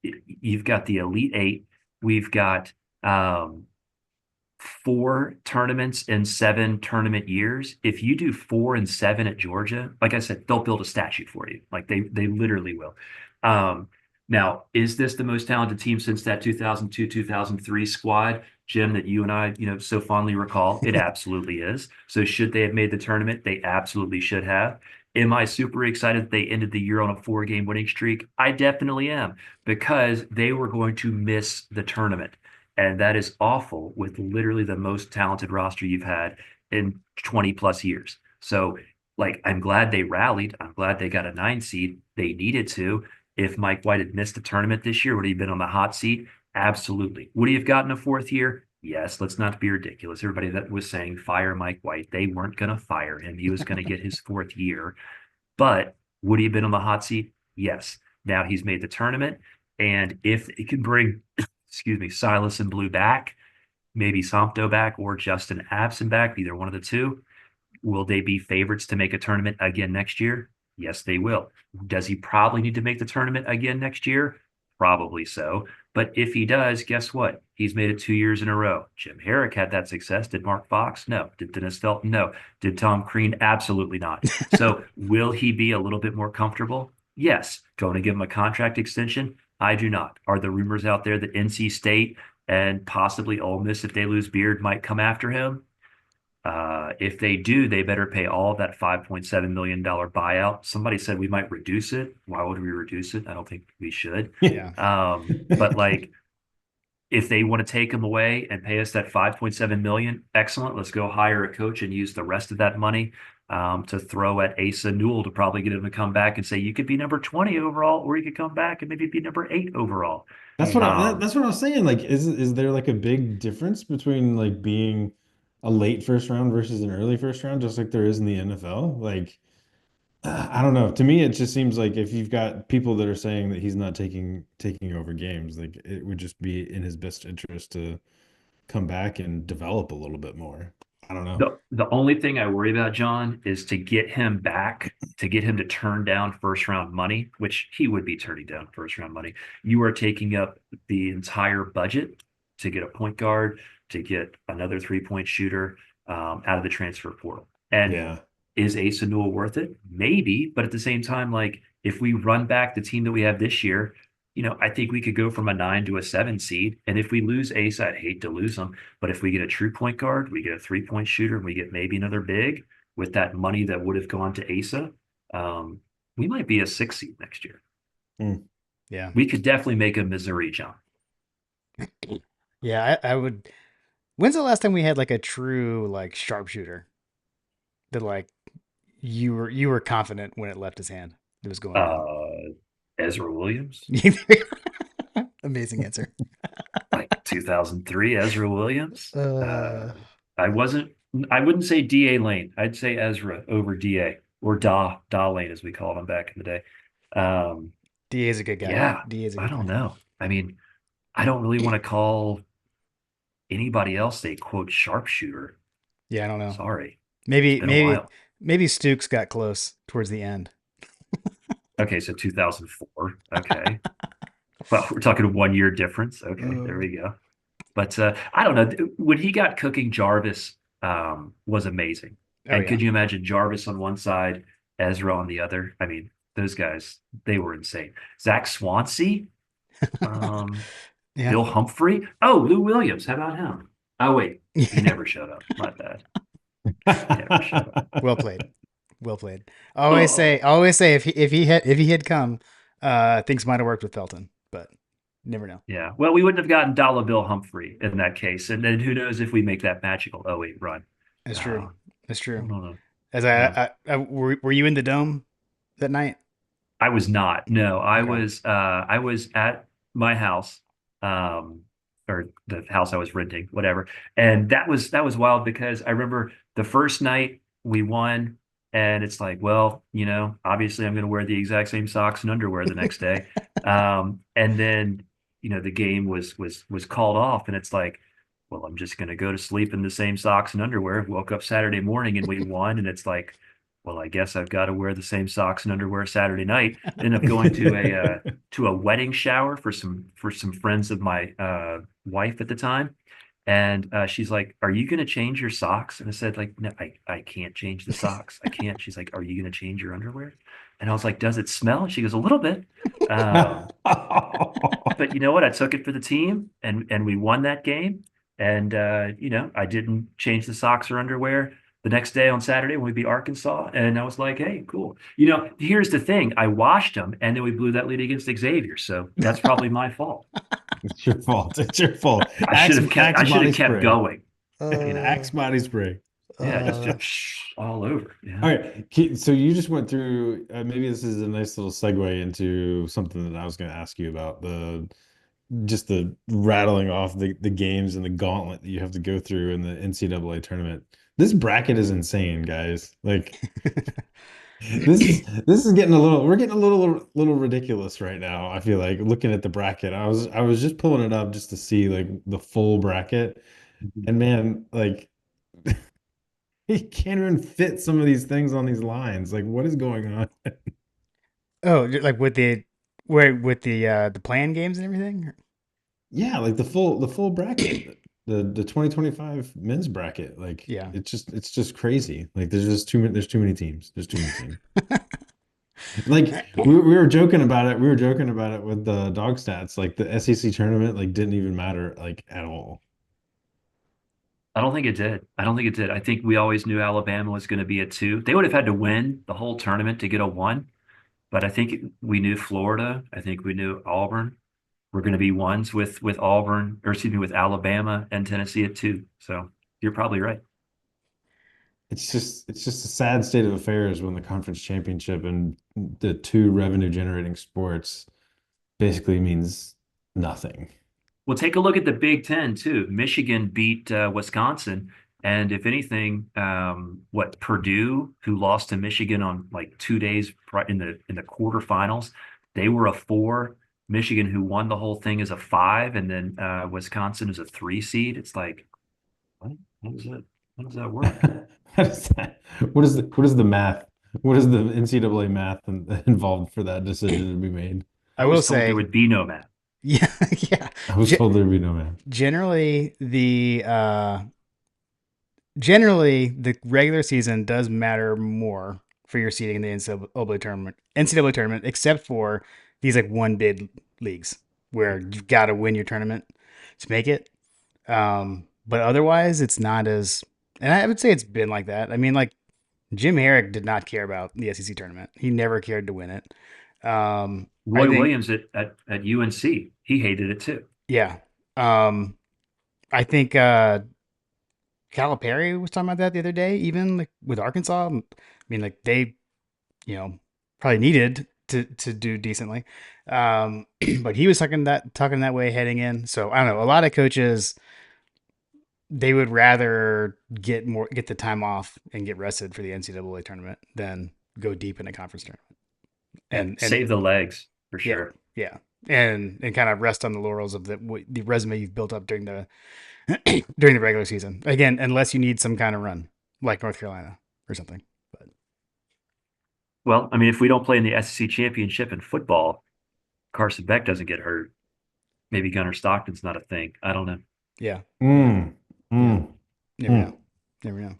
Speaker 1: You've got the Elite Eight. We've got 4 tournaments in 7 tournament years. If you do 4 and 7 at Georgia, like I said, they'll build a statue for you. Like they literally will. Um, Now, is this the most talented team since that 2002, 2003 squad, Jim, that you and I, so fondly recall? It absolutely is. So should they have made the tournament? They absolutely should have. Am I super excited that they ended the year on a 4-game winning streak? I definitely am because they were going to miss the tournament. And that is awful with literally the most talented roster you've had in 20 plus years. So, like, I'm glad they rallied. I'm glad they got a 9 seed. They needed to. If Mike White had missed the tournament this year, would he have been on the hot seat? Absolutely. Would he have gotten a 4th year? Yes, let's not be ridiculous. Everybody that was saying fire Mike White, they weren't going to fire him. He was going to get his 4th year. But would he have been on the hot seat? Yes. Now he's made the tournament. And if he can bring, excuse me, Silas and Blue back, maybe Sompto back or Justin Abson back, either one of the two, will they be favorites to make a tournament again next year? Yes, they will. Does he probably need to make the tournament again next year? Probably so. But if he does, guess what? He's made it 2 years in a row. Jim Herrick had that success. Did Mark Fox? No. Did Dennis Felton? No. Did Tom Crean? Absolutely not. So will he be a little bit more comfortable? Yes. Going to give him a contract extension? I do not. Are the rumors out there that NC State and possibly Ole Miss, if they lose Beard, might come after him? If they do, they better pay all of that $5.7 million buyout. Somebody said we might reduce it. Why would we reduce it? I don't think we should.
Speaker 2: Yeah.
Speaker 1: But like, if they want to take him away and pay us that 5.7 million, excellent. Let's go hire a coach and use the rest of that money to throw at Asa Newell to probably get him to come back and say you could be number 20 overall, or you could come back and maybe be number 8 overall.
Speaker 3: That's what I was saying. Like, is there like a big difference between like being a late first round versus an early first round, just like there is in the NFL? Like, I don't know. To me, it just seems like if you've got people that are saying that he's not taking over games, like it would just be in his best interest to come back and develop a little bit more. I don't know.
Speaker 1: The only thing I worry about, John, is to get him back, to get him to turn down first round money, which he would be turning down first round money. You are taking up the entire budget to get a point guard, to get another 3-point shooter out of the transfer portal. And
Speaker 3: Yeah.
Speaker 1: is Asa Newell worth it? Maybe, but at the same time, like if we run back the team that we have this year, I think we could go from a 9 to a 7 seed. And if we lose Asa, I'd hate to lose him. But if we get a true point guard, we get a 3-point shooter, and we get maybe another big with that money that would have gone to Asa, we might be a 6 seed next year.
Speaker 3: Mm.
Speaker 2: Yeah.
Speaker 1: We could definitely make a Missouri jump.
Speaker 2: Yeah, I would. When's the last time we had like a true like sharpshooter that like you were confident when it left his hand it was going in?
Speaker 1: Ezra Williams,
Speaker 2: Amazing answer.
Speaker 1: like 2003, Ezra Williams.
Speaker 2: Uh,
Speaker 1: I wasn't, I wouldn't say DA Lane. I'd say Ezra over DA or Da Lane as we called him back in the day. Um,
Speaker 2: Da is a good guy.
Speaker 1: yeah,
Speaker 2: Da is a
Speaker 1: I
Speaker 2: good
Speaker 1: don't
Speaker 2: guy.
Speaker 1: know. I mean, I don't really want to call anybody else a quote sharpshooter.
Speaker 2: Yeah, I don't know.
Speaker 1: Sorry. It's
Speaker 2: Maybe
Speaker 1: been a
Speaker 2: maybe
Speaker 1: while.
Speaker 2: maybe Stukes got close towards the end.
Speaker 1: Okay, so 2004. Okay. Well, we're talking a 1 year difference. Okay, there
Speaker 2: Oh
Speaker 1: we go. But I don't know. When he got cooking, Jarvis was amazing. And
Speaker 2: yeah.
Speaker 1: could you imagine Jarvis on one side, Ezra on the other? I mean, those guys, they were insane. Zach Swansea, um,
Speaker 2: Yeah.
Speaker 1: Bill Humphrey. Oh, Lou Williams. How about him? Oh, wait. He never showed up. My bad. He never showed up.
Speaker 2: Well played. Well played.
Speaker 1: Oh,
Speaker 2: Always say if he had come, things might have worked with Felton, but never know.
Speaker 1: yeah. Well, we wouldn't have gotten Dollar Bill Humphrey in that case. And then who knows if we make that magical oh 08 run.
Speaker 2: That's true.
Speaker 1: Uh,
Speaker 2: That's
Speaker 1: I
Speaker 2: true.
Speaker 1: don't know.
Speaker 2: As
Speaker 1: Yeah.
Speaker 2: were you in the dome that night?
Speaker 1: I was not. No,
Speaker 2: Okay.
Speaker 1: I was at my house, um, or the house I was renting, whatever. And that was wild because I remember the first night we won, and it's like, well, obviously I'm going to wear the exact same socks and underwear the next day. And then, the game was called off, and it's like, well, I'm just going to go to sleep in the same socks and underwear. Woke up Saturday morning and we won, and it's like, well, I guess I've got to wear the same socks and underwear Saturday night. Ended up going to a wedding shower for some friends of my wife at the time, and she's like, "Are you going to change your socks?" And I said, "Like, no, I can't change the socks. I can't." She's like, "Are you going to change your underwear?" And I was like, "Does it smell?" And she goes, "A little bit." But you know what? I took it for the team, and we won that game. And I didn't change the socks or underwear the next day on Saturday when we beat Arkansas. And I was like, hey, cool. Here's the thing: I washed them, and then we blew that lead against Xavier. So that's probably my fault.
Speaker 3: It's your fault. It's your fault.
Speaker 1: I should have kept.
Speaker 3: Axe
Speaker 1: I should
Speaker 3: body
Speaker 1: have kept
Speaker 3: spray.
Speaker 1: going. You know,
Speaker 3: Axe body spray.
Speaker 1: yeah, just
Speaker 2: Uh,
Speaker 1: all over. Yeah.
Speaker 3: All right. So you just went through, maybe this is a nice little segue into something that I was going to ask you about, just the rattling off the games and the gauntlet that you have to go through in the NCAA tournament. This bracket is insane, guys. Like this is getting we're getting a little ridiculous right now. I feel like looking at the bracket. I was just pulling it up just to see like the full bracket. And man, like he can't even fit some of these things on these lines. Like, what is going on?
Speaker 2: oh, like with the playing games and everything?
Speaker 3: Yeah, like the full bracket, the 2025 men's bracket. Like
Speaker 2: Yeah.
Speaker 3: it's just crazy. Like there's too many teams. There's too many teams. Like we were joking about it. We were joking about it with the dog stats. Like the SEC tournament like didn't even matter like at all.
Speaker 1: I don't think it did. I don't think it did. I think we always knew Alabama was going to be a two. They would have had to win the whole tournament to get a one. But I think we knew Florida. I think we knew Auburn were going to be ones with Auburn, or excuse me, with Alabama and Tennessee at two. So you're probably right.
Speaker 3: It's just a sad state of affairs when the conference championship and the two revenue generating sports basically means nothing.
Speaker 1: Well, take a look at the Big Ten too. Michigan beat Wisconsin, and if anything, what Purdue, who lost to Michigan on like 2 days in the quarterfinals, they were a four. Michigan, who won the whole thing, is a five, and then Wisconsin is a three seed. It's like, what? How does that? How does that work?
Speaker 3: How does that, what is the math? What is the NCAA math involved for that decision to be made?
Speaker 2: I
Speaker 1: I
Speaker 2: will
Speaker 1: was told there
Speaker 2: say,
Speaker 1: would be no math.
Speaker 2: yeah, yeah.
Speaker 3: I was
Speaker 2: Ge-
Speaker 3: told there'd be no math.
Speaker 2: generally, the regular season does matter more for your seeding in the NCAA tournament. NCAA tournament, except for these like one bid leagues where you've got to win your tournament to make it. But otherwise, it's not as. And I would say it's been like that. I mean, like Jim Herrick did not care about the SEC tournament. He never cared to win it. I
Speaker 1: Roy
Speaker 2: think,
Speaker 1: Williams at UNC, he hated it too.
Speaker 2: yeah. I think Calipari was talking about that the other day, even like with Arkansas. I mean, like they, you know, probably needed to do decently. But he was talking that way heading in. So I don't know. A lot of coaches, they would rather get the time off and get rested for the NCAA tournament than go deep in a conference tournament.
Speaker 1: Yeah,
Speaker 2: And
Speaker 1: save the legs for
Speaker 2: yeah,
Speaker 1: sure.
Speaker 2: yeah. And kind of rest on the laurels of the resume you've built up during the during the regular season. Again, unless you need some kind of run, like North Carolina or something. But
Speaker 1: Well, I mean, if we don't play in the SEC championship in football, Carson Beck doesn't get hurt. Maybe Gunnar Stockton's not a thing. I don't know.
Speaker 2: yeah,
Speaker 3: Mm,
Speaker 2: yeah,
Speaker 3: mm,
Speaker 2: never know,
Speaker 3: mm.
Speaker 2: never know.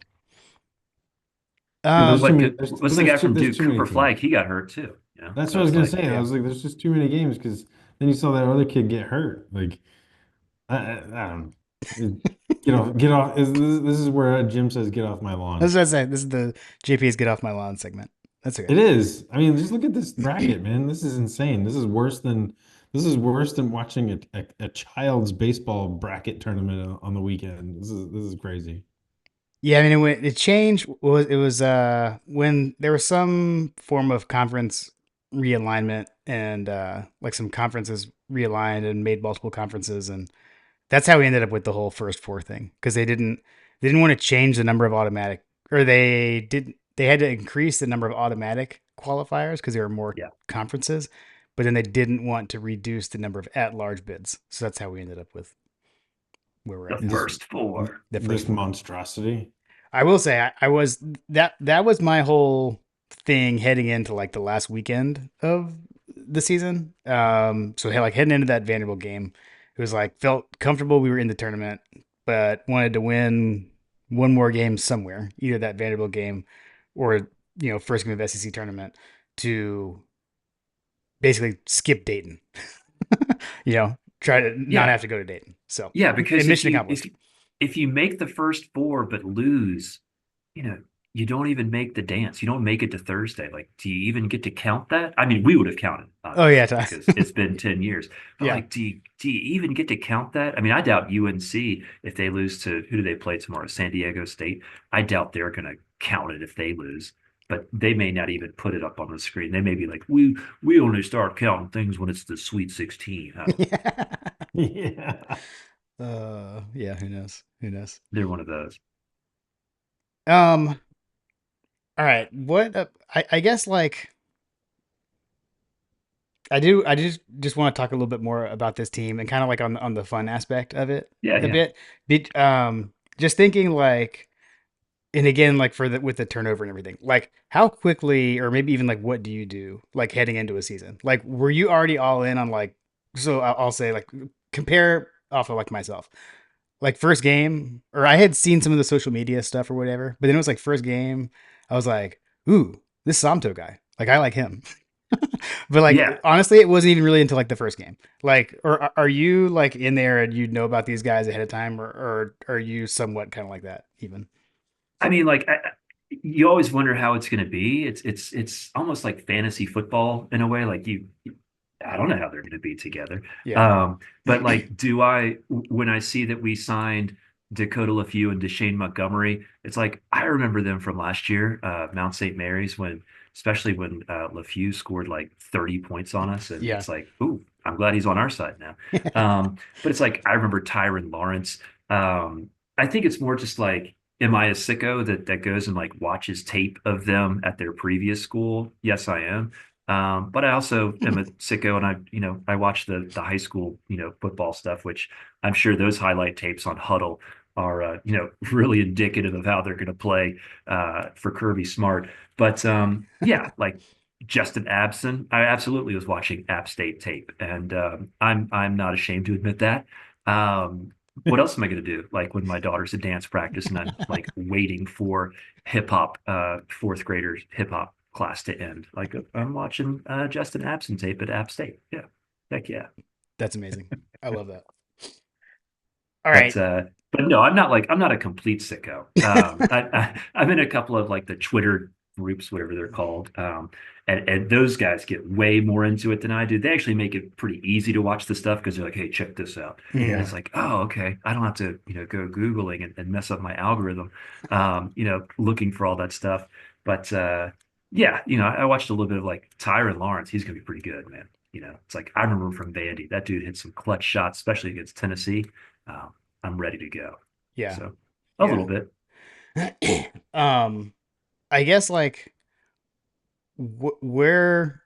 Speaker 3: Yeah, there's too
Speaker 2: Um,
Speaker 3: many.
Speaker 1: What's the guy from
Speaker 3: There's
Speaker 1: Duke,
Speaker 3: too many
Speaker 1: Cooper
Speaker 3: teams.
Speaker 1: Flag? He got hurt too.
Speaker 3: That's what
Speaker 1: So
Speaker 3: I was
Speaker 1: it's
Speaker 3: gonna
Speaker 1: like,
Speaker 3: say. I
Speaker 2: yeah,
Speaker 3: was like, there's just too many games because then you saw that other kid get hurt. Like, I don't know. Get off. This is where Jim says, "Get off my
Speaker 2: that's
Speaker 3: lawn."
Speaker 2: what I say. This is the JP's get off my lawn segment. That's okay.
Speaker 3: It is. I mean, just look at this bracket, man. This is insane. This is worse than watching a child's baseball bracket tournament on the weekend. This is crazy.
Speaker 2: Yeah, I mean, it changed was it was when there was some form of conference realignment and like some conferences realigned and made multiple conferences, and that's how we ended up with the whole first four thing because they didn't want to change the number of automatic, or they had to increase the number of automatic qualifiers because there were more
Speaker 1: Yeah,
Speaker 2: conferences, but then they didn't want to reduce the number of at-large bids. So that's how we ended up with where we're
Speaker 1: the
Speaker 2: at now.
Speaker 3: This
Speaker 1: first four.
Speaker 2: The first
Speaker 3: this
Speaker 2: four.
Speaker 3: monstrosity.
Speaker 2: I will say I was that was my whole thing heading into like the last weekend of the season. So like heading into that Vanderbilt game, it was like felt comfortable we were in the tournament, but wanted to win one more game somewhere, either that Vanderbilt game or first game of SEC tournament to basically skip Dayton. Try to not
Speaker 1: Yeah,
Speaker 2: have to go to Dayton. So
Speaker 1: yeah,
Speaker 2: and
Speaker 1: because if
Speaker 2: mission
Speaker 1: you
Speaker 2: accomplished.
Speaker 1: if you make the first four but lose, you know, you don't even make the dance. You don't make it to Thursday. Like, do you even get to count that? I mean, we would have counted,
Speaker 2: Oh yeah,
Speaker 1: obviously, because it's been 10 years. But
Speaker 2: yeah.
Speaker 1: like, do you even get to count that? I mean, I doubt UNC, if they lose to who do they play tomorrow? San Diego State. I doubt they're gonna count it if they lose. But they may not even put it up on the screen. They may be like, we only start counting things when it's the Sweet 16. I don't know.
Speaker 2: Yeah.
Speaker 3: Yeah.
Speaker 2: Yeah, who knows? Who knows?
Speaker 1: They're one of those.
Speaker 2: Um, all right. What I guess like I just want to talk a little bit more about this team and kind of like on the fun aspect of it
Speaker 1: Yeah,
Speaker 2: a
Speaker 1: yeah.
Speaker 2: bit. Just thinking like and again like for the with the turnover and everything. Like how quickly or maybe even like what do you do like heading into a season? Like were you already all in on like so I'll say like compare off of like myself. Like first game, or I had seen some of the social media stuff or whatever, but then it was like first game, I was like, ooh, this Samto guy. Like I like him. But like
Speaker 1: Yeah.
Speaker 2: honestly, it wasn't even really until like the first game. Like, or are you like in there and you know about these guys ahead of time, or are you somewhat kind of like that even?
Speaker 1: I mean, like you always wonder how it's going to be. It's almost like fantasy football in a way. Like I don't know how they're going to be together.
Speaker 2: Yeah.
Speaker 1: Um, but like, do I when I see that we signed Dakota LaFew and Deshane Montgomery, it's like I remember them from last year, Mount St. Mary's, when especially when LaFew scored like 30 points on us, and
Speaker 2: Yeah.
Speaker 1: it's like, ooh, I'm glad he's on our side now. But it's like I remember Tyron Lawrence. I think it's more just like, am I a sicko that goes and like watches tape of them at their previous school? Yes, I am. But I also am a sicko, and I watch the high school football stuff, which I'm sure those highlight tapes on Huddle are really indicative of how they're going to play for Kirby Smart. But yeah, like Justin Abson, I absolutely was watching App State tape, and I'm not ashamed to admit that. What else am I going to do? Like when my daughter's at dance practice and I'm like waiting for hip hop, fourth graders hip hop class to end. Like I'm watching Justin Abson tape at App State. Yeah, heck yeah.
Speaker 2: That's amazing. I love that. All
Speaker 1: But
Speaker 2: right.
Speaker 1: uh, but no, I'm not a complete sicko. I'm in a couple of like the Twitter groups, whatever they're called, and those guys get way more into it than I do. They actually make it pretty easy to watch the stuff because they're like, hey, check this out, and
Speaker 2: Mhm.
Speaker 1: it's like, oh, okay, I don't have to go googling and mess up my algorithm, looking for all that stuff. But yeah, I watched a little bit of like Tyron Lawrence. He's gonna be pretty good, man. It's like I remember him from Vandy. That dude hit some clutch shots, especially against Tennessee. Um, I'm ready to go.
Speaker 2: Yeah.
Speaker 1: So a
Speaker 2: Yeah.
Speaker 1: little bit.
Speaker 2: um, I guess like where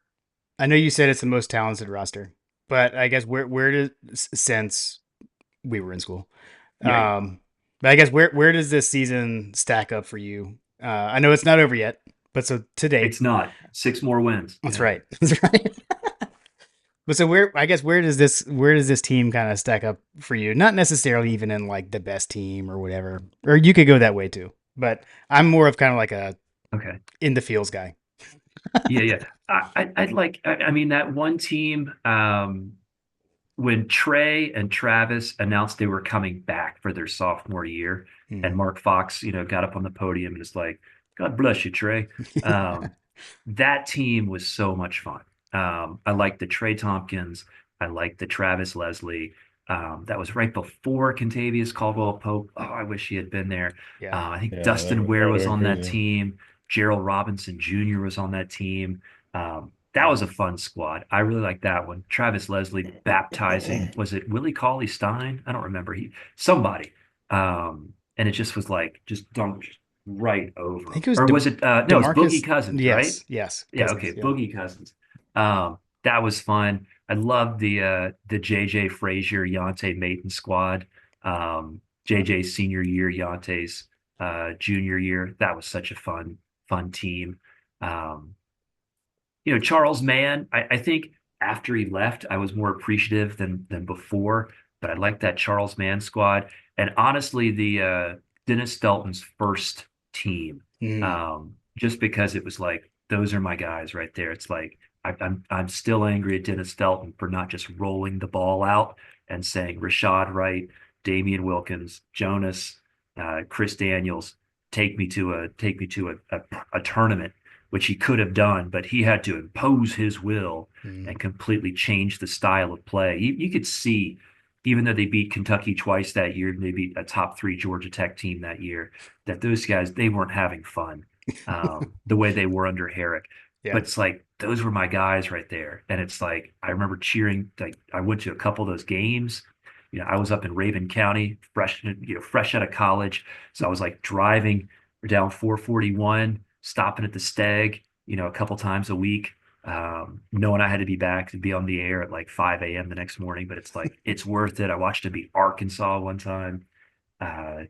Speaker 2: I know you said it's the most talented roster, but I guess where does since we were in school,
Speaker 1: Yeah, yeah.
Speaker 2: but I guess where does this season stack up for you? I know it's not over yet, but so to date,
Speaker 1: It's not six more wins.
Speaker 2: that's
Speaker 1: Yeah.
Speaker 2: right, that's right. But so where I guess where does this team kind of stack up for you? Not necessarily even in like the best team or whatever, or you could go that way too. But I'm more of kind of like a
Speaker 1: Okay.
Speaker 2: in the fields guy.
Speaker 1: Yeah, yeah. I'd like. I mean, that one team. When Trey and Travis announced they were coming back for their sophomore year, and
Speaker 2: Hmm.
Speaker 1: Mark Fox, got up on the podium and was like, "God bless you, Trey." Um, that team was so much fun. I liked the Trey Tompkins. I liked the Travis Leslie. That was right before Contavious Caldwell Pope. Oh, I wish he had been there.
Speaker 2: Yeah.
Speaker 1: I think
Speaker 3: Yeah,
Speaker 1: Dustin
Speaker 3: that
Speaker 1: Ware
Speaker 3: would
Speaker 1: was
Speaker 3: have been
Speaker 1: on that
Speaker 3: crazy.
Speaker 1: team. Gerald Robinson Jr. was on that team. That was a fun squad. I really like that one. Travis Leslie baptizing, was it Willie Cauley Stein? I don't remember. Somebody. And it just was like just dunked right
Speaker 2: I
Speaker 1: over him.
Speaker 2: think it was
Speaker 1: Or was it no, it's Boogie
Speaker 2: DeMarcus.
Speaker 1: Cousins, right?
Speaker 2: Yes,
Speaker 1: Yeah,
Speaker 2: Cousins.
Speaker 1: okay,
Speaker 2: Yeah.
Speaker 1: Boogie Cousins. That was fun. I loved the JJ Frazier, Yonte Maton squad. JJ's senior year, Yonte's junior year. That was such a fun team. Um, Charles Mann, I think after he left, I was more appreciative than before, but I liked that Charles Mann squad. And honestly, the Dennis Dalton's first team,
Speaker 2: Mm.
Speaker 1: just because it was like, those are my guys right there. It's like I'm still angry at Dennis Dalton for not just rolling the ball out and saying Rashad Wright, Damian Wilkins, Jonas, Chris Daniels, take me to a tournament, which he could have done, but he had to impose his will
Speaker 2: Mm.
Speaker 1: and completely change the style of play. You could see, even though they beat Kentucky twice that year, and they beat a top three Georgia Tech team that year, that those guys, they weren't having fun the way they were under Herrick.
Speaker 2: Yeah.
Speaker 1: But it's like, those were my guys right there. And it's like, I remember cheering, like, I went to a couple of those games. I was up in Raven County, fresh out of college. So I was like driving down 441, stopping at the Steg, a couple times a week, knowing I had to be back to be on the air at like 5 a.m. the next morning. But it's like, it's worth it. I watched it beat Arkansas one time. Uh,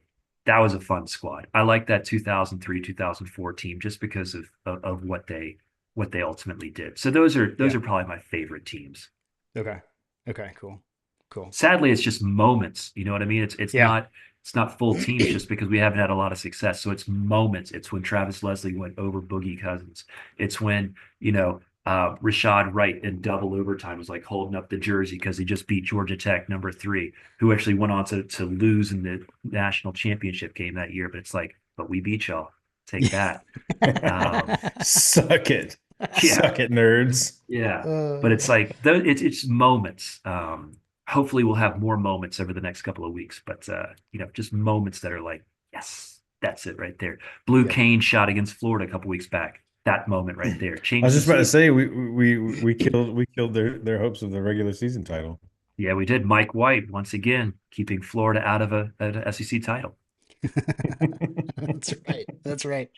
Speaker 1: that was a fun squad. I like that 2003, 2004 team just because of what they ultimately did. So those are
Speaker 2: Yeah.
Speaker 1: probably my favorite teams.
Speaker 2: Okay. Okay. Cool. Cool.
Speaker 1: Sadly, it's just moments. You know what I mean?
Speaker 2: Yeah.
Speaker 1: It's not full teams just because we haven't had a lot of success. So it's moments. It's when Travis Leslie went over Boogie Cousins. It's when, Rashad Wright in double overtime was like holding up the jersey because he just beat Georgia Tech number 3, who actually went on to lose in the national championship game that year. But it's like, but we beat y'all. Take that. Um,
Speaker 3: Suck it.
Speaker 1: yeah.
Speaker 3: Suck it, nerds.
Speaker 1: Yeah, but
Speaker 2: Uh,
Speaker 1: it's like it's moments. Hopefully, we'll have more moments over the next couple of weeks. But just moments that are like, yes, that's it right there. Blue
Speaker 2: yep.
Speaker 1: Cane shot against Florida a couple weeks back. That moment right there
Speaker 3: I was
Speaker 1: changed the
Speaker 3: just about to
Speaker 1: season.
Speaker 3: say we killed their hopes of the regular season title.
Speaker 1: Yeah, we did. Mike White once again keeping Florida out of an SEC title.
Speaker 2: That's right. That's right.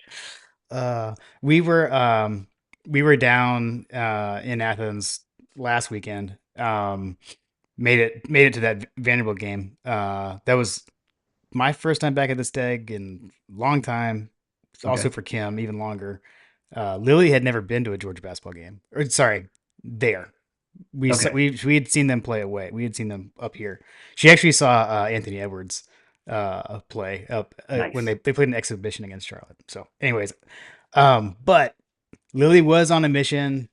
Speaker 2: Uh, we were down in Athens last weekend. Made it to that Vanderbilt game. That was my first time back at the Steg in a long time. Also
Speaker 1: Okay.
Speaker 2: for Kim, even longer. Lily had never been to a Georgia basketball game. Or sorry, there.
Speaker 1: Okay.
Speaker 2: We had seen them play away. We had seen them up here. She actually saw Anthony Edwards play up when
Speaker 1: Nice.
Speaker 2: they played an exhibition against Charlotte. So, anyways, but Lily was on a mission.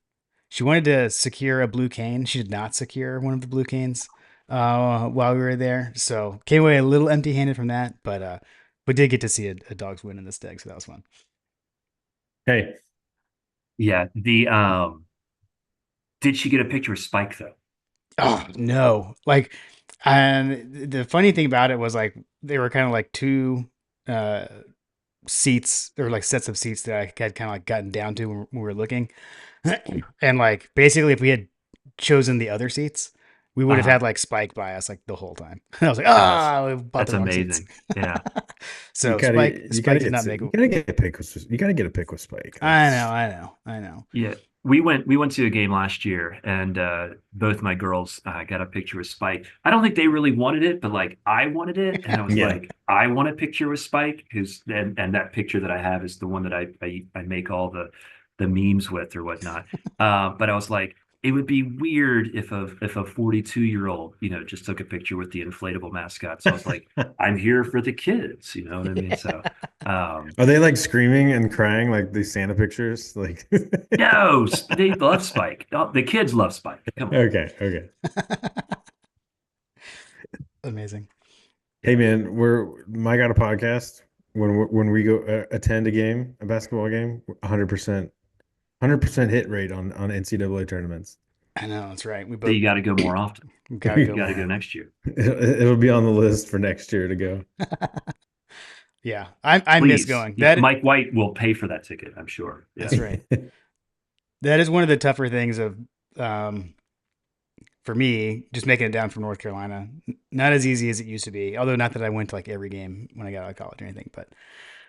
Speaker 2: She wanted to secure a blue cane. She did not secure one of the blue canes while we were there. So came away a little empty handed from that, but we did get to see a dog's win in this Steg, so that was fun.
Speaker 3: Hey,
Speaker 1: Yeah. Did she get a picture of Spike though?
Speaker 2: Oh no! Like, and the funny thing about it was like they were kind of like two uh seats or like sets of seats that I had kind of like gotten down to when we were looking. And like basically if we had chosen the other seats, we would have
Speaker 1: Uh-huh.
Speaker 2: had like Spike by us like the whole time. I was like,
Speaker 1: Oh, that's
Speaker 2: ah, we bought
Speaker 1: that's
Speaker 2: the wrong seats.
Speaker 1: amazing. Yeah.
Speaker 2: So Spike did not make
Speaker 3: you
Speaker 2: it.
Speaker 3: gotta get a pick with you gotta get a pick with Spike.
Speaker 2: I know,
Speaker 3: That's
Speaker 2: I know.
Speaker 1: Yeah, we went to a game last year, and both my girls got a picture with Spike. I don't think they really wanted it, but like I wanted it, and I was
Speaker 3: yeah.
Speaker 1: like, I want a picture with Spike, who's and that picture that I have is the one that I make all the memes with or whatnot. But I was like, it would be weird if a 42-year-old just took a picture with the inflatable mascot. So I was like, I'm here for the kids, you know what I mean? So. Um,
Speaker 3: Are they like screaming and crying like these Santa pictures? Like
Speaker 1: No, they love Spike. Oh, the kids love Spike. Come on.
Speaker 3: okay, okay.
Speaker 2: Amazing.
Speaker 3: Hey man, we're my got a podcast when we go attend a game, a basketball game, 100% hit rate on NCAA tournaments.
Speaker 2: I know that's right. We
Speaker 1: So
Speaker 2: both
Speaker 1: you got to go more often.
Speaker 2: gotta
Speaker 1: You
Speaker 2: go
Speaker 1: got to go
Speaker 2: more.
Speaker 1: next year.
Speaker 3: It'll be on the list for next year to go.
Speaker 2: Yeah, I miss
Speaker 1: Please.
Speaker 2: going.
Speaker 1: Yeah, Mike White will pay for that ticket, I'm sure. Yeah.
Speaker 2: That's right. That is one of the tougher things of um, for me, just making it down from North Carolina. Not as easy as it used to be. Although not that I went to like every game when I got out of college or anything, but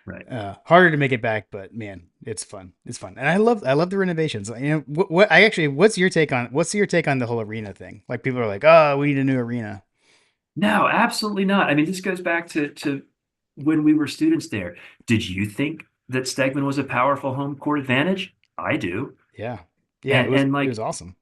Speaker 1: Right.
Speaker 2: harder to make it back. But man, it's fun. It's fun, and I love the renovations. You know, what's your take on the whole arena thing? Like people are like, oh, we need a new arena.
Speaker 1: No, absolutely not. I mean, this goes back to when we were students there. Did you think that Stegman was a powerful home court advantage? I do.
Speaker 2: Yeah, yeah,
Speaker 1: And and
Speaker 2: it was
Speaker 1: like
Speaker 2: awesome.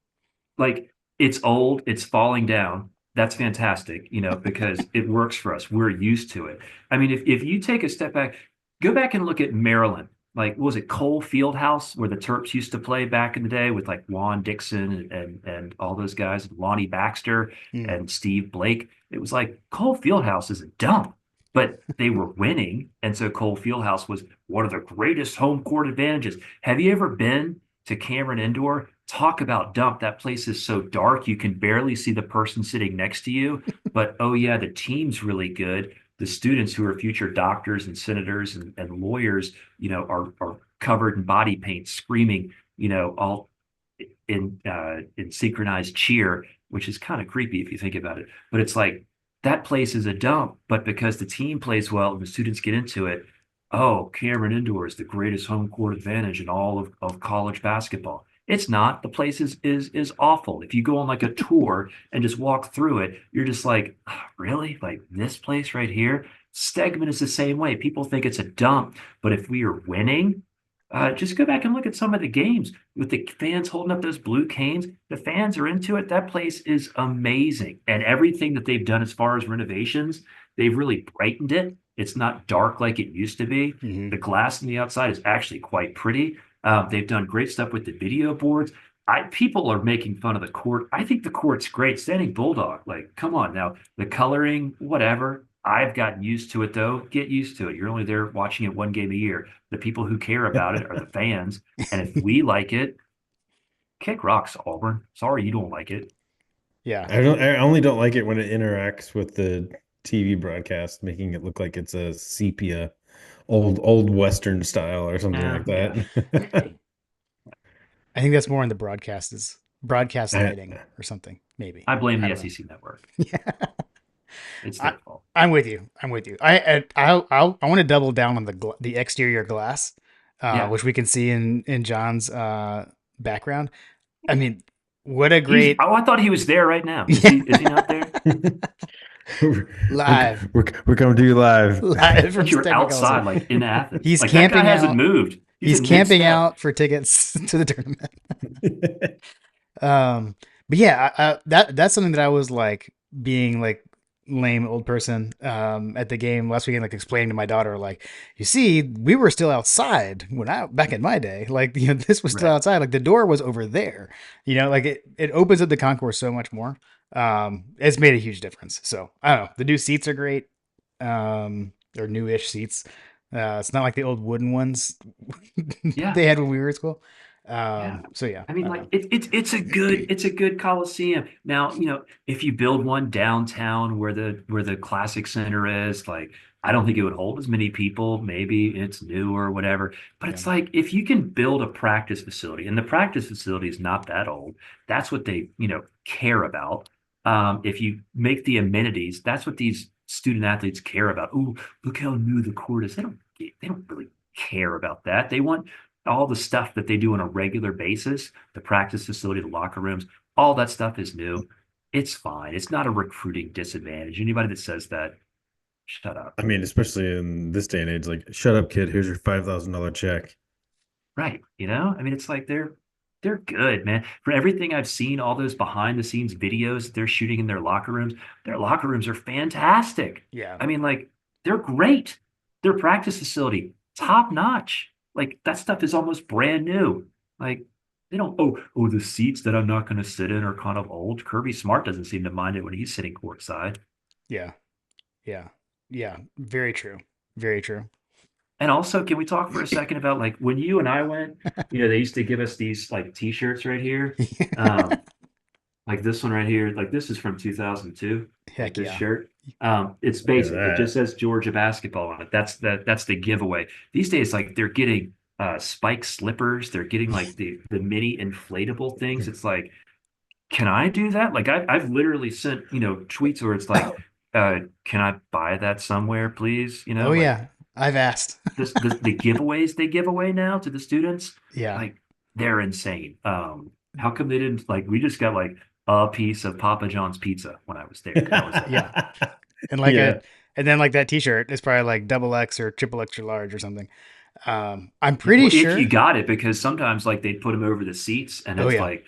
Speaker 1: like it's old, it's falling down. That's fantastic, because it works for us. We're used to it. I mean, if you take a step back, go back and look at Maryland. Like, what was it Cole Fieldhouse where the Terps used to play back in the day with like Juan Dixon and all those guys, Lonnie Baxter
Speaker 2: Mm.
Speaker 1: and Steve Blake? It was like Cole Fieldhouse is a dump, but they were winning, and so Cole Fieldhouse was one of the greatest home court advantages. Have you ever been to Cameron Indoor? Talk about dump. That place is so dark you can barely see the person sitting next to you. But oh yeah, the team's really good. The students who are future doctors and senators and lawyers, are covered in body paint, screaming, all in synchronized cheer, which is kind of creepy if you think about it. But it's like that place is a dump, but because the team plays well and the students get into it, oh, Cameron Indoor is the greatest home court advantage in all of college basketball. It's not. The place is awful. If you go on like a tour and just walk through it, you're just like, "Ah, really? Like this place right here? Stegman is the same way. People think it's a dump, but if we are winning, just go back and look at some of the games with the fans holding up those blue canes. The fans are into it. That place is amazing. And everything that they've done as far as renovations, they've really brightened it. It's not dark like it used to be.
Speaker 2: Hmm.
Speaker 1: The glass on the outside is actually quite pretty. They've done great stuff with the video boards. People are making fun of the court. I think the court's great. Standing Bulldog, like, come on now. The coloring, whatever. I've gotten used to it though. Get used to it. You're only there watching it one game a year. The people who care about it are the fans. And if we like it, kick rocks, Auburn. Sorry you don't like it.
Speaker 2: Yeah,
Speaker 3: I only don't like it when it interacts with the TV broadcast, making it look like it's a sepia, old Western style or something like
Speaker 1: Yeah.
Speaker 3: that.
Speaker 2: I think that's more on the broadcast
Speaker 3: I,
Speaker 2: lighting or something. Maybe
Speaker 1: I blame
Speaker 2: I
Speaker 1: the
Speaker 2: don't know.
Speaker 1: SEC network.
Speaker 2: Yeah.
Speaker 1: It's
Speaker 2: I,
Speaker 1: their fault.
Speaker 2: I'm with you. I'm with you. I want to double down on the exterior glass,
Speaker 1: Yeah.
Speaker 2: which we can see in John's background. I mean, what a
Speaker 1: He's
Speaker 2: great
Speaker 1: oh, I thought he was there right now. Is
Speaker 2: yeah,
Speaker 1: he not there?
Speaker 3: we're,
Speaker 2: live
Speaker 3: we're coming to you live.
Speaker 2: live
Speaker 1: But
Speaker 2: from
Speaker 1: you were
Speaker 2: Stegman Coliseum.
Speaker 1: outside, like in Athens.
Speaker 2: He's
Speaker 1: Like that guy
Speaker 2: camping
Speaker 1: hasn't
Speaker 2: out.
Speaker 1: moved. He's
Speaker 2: He's
Speaker 1: in
Speaker 2: camping
Speaker 1: mid-step.
Speaker 2: out for tickets to the tournament. But yeah, that's something that I was like being like lame old person at the game last weekend, like explaining to my daughter, like, you see, we were still outside when I back in my day, like this was still
Speaker 1: Right.
Speaker 2: outside, like the door was over there, like it opens up the concourse so much more. It's made a huge difference. So I don't know. The new seats are great. They're newish seats. It's not like the old wooden ones
Speaker 1: Yeah.
Speaker 2: they had when we were at school.
Speaker 1: Yeah.
Speaker 2: So yeah,
Speaker 1: I mean,
Speaker 2: I
Speaker 1: like
Speaker 2: don't
Speaker 1: it's a good Coliseum. Now, if you build one downtown where the Classic Center is, like I don't think it would hold as many people. Maybe it's new or whatever. But
Speaker 2: know.
Speaker 1: it's like if you can build a practice facility, and the practice facility is not that old, that's what they, care about. If you make the amenities, that's what these student athletes care about. Oh, look how new the court is. They don't really care about that. They want all the stuff that they do on a regular basis, the practice facility, the locker rooms, all that stuff is new. It's fine. It's not a recruiting disadvantage. Anybody that says that, shut up.
Speaker 3: I mean, especially in this day and age, like, shut up, kid. Here's your $5,000 check.
Speaker 1: Right. I mean, it's like they're good, man. For everything I've seen, all those behind the scenes videos they're shooting in their locker rooms are fantastic.
Speaker 2: Yeah.
Speaker 1: I mean, like, they're great. Their practice facility, top notch. Like that stuff is almost brand new. Like they don't, the seats that I'm not going to sit in are kind of old. Kirby Smart doesn't seem to mind it when he's sitting courtside.
Speaker 2: Yeah. Yeah. Yeah. Very true. Very true.
Speaker 1: And also, can we talk for a second about like when you and I went, they used to give us these like t-shirts right here. Um, Like this one right here, like this is from 2002, like
Speaker 2: Heck
Speaker 1: this
Speaker 2: yeah.
Speaker 1: shirt. It's
Speaker 3: Look at
Speaker 1: basic. It just
Speaker 3: that.
Speaker 1: says Georgia basketball on it. That's the giveaway. These days, like they're getting spike slippers. They're getting like the mini inflatable things. It's like, can I do that? Like I've literally sent, tweets where it's like, can I buy that somewhere, please?
Speaker 2: Oh
Speaker 1: Like
Speaker 2: yeah, I've asked.
Speaker 1: the giveaways they give away now to the students,
Speaker 2: Yeah,
Speaker 1: like they're insane. How come they didn't like we just got like a piece of Papa John's pizza when I was there. That was it.
Speaker 2: yeah, and like a
Speaker 3: Yeah.
Speaker 2: and then like that T-shirt is probably like double X or triple extra large or something. I'm
Speaker 1: Yeah,
Speaker 2: pretty
Speaker 1: well, if you
Speaker 2: sure.
Speaker 1: got it, because sometimes like they'd put them over the seats, and
Speaker 2: Oh
Speaker 1: it's
Speaker 2: yeah,
Speaker 1: like,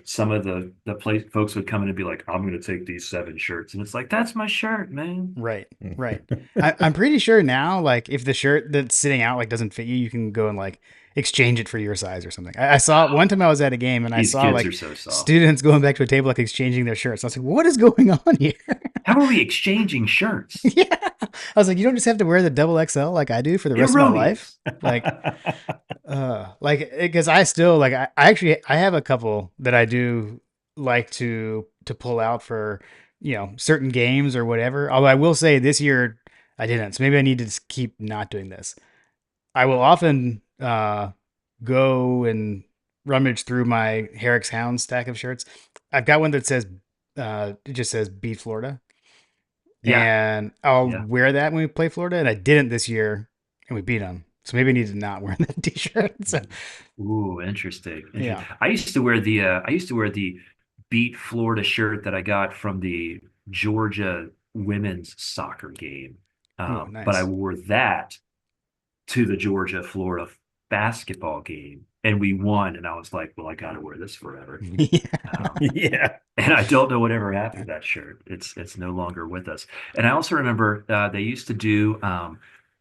Speaker 1: some of the place folks would come in and be like, "I'm going to take these 7 shirts," and it's like, "That's my shirt, man."
Speaker 2: right, right. I'm pretty sure now, like if the shirt that's sitting out like doesn't fit you, you can go and like exchange it for your size or something. I saw one time I was at a game and I
Speaker 1: These
Speaker 2: saw
Speaker 1: kids are
Speaker 2: like
Speaker 1: so soft.
Speaker 2: students going back to a table like exchanging their shirts. I was like, what is going on here?
Speaker 1: How are we exchanging shirts?
Speaker 2: Yeah, I was like, you don't just have to wear the double XL like I do for the rest of my life.
Speaker 1: Erroneous.
Speaker 2: Like because I still like I actually I have a couple that I do like to pull out for certain games or whatever. Although I will say this year I didn't, so maybe I need to just keep not doing this. I will often go and rummage through my Herrick's Hound stack of shirts. I've got one that says it just says beat Florida,
Speaker 1: Yeah,
Speaker 2: and I'll
Speaker 1: yeah.
Speaker 2: wear that when we play Florida. And I didn't this year, and we beat them. So maybe I need to not wear that T-shirt. So
Speaker 1: Ooh, interesting. Interesting.
Speaker 2: yeah.
Speaker 1: I used to wear the beat Florida shirt that I got from the Georgia women's soccer game.
Speaker 2: Oh,
Speaker 1: But I
Speaker 2: nice.
Speaker 1: wore that to the Georgia Florida basketball game, and we won. And I was like, well, I got to wear this forever.
Speaker 2: Yeah.
Speaker 1: Um,
Speaker 3: Yeah.
Speaker 1: and I don't know whatever happened to that shirt. It's no longer with us. And I also remember they used to do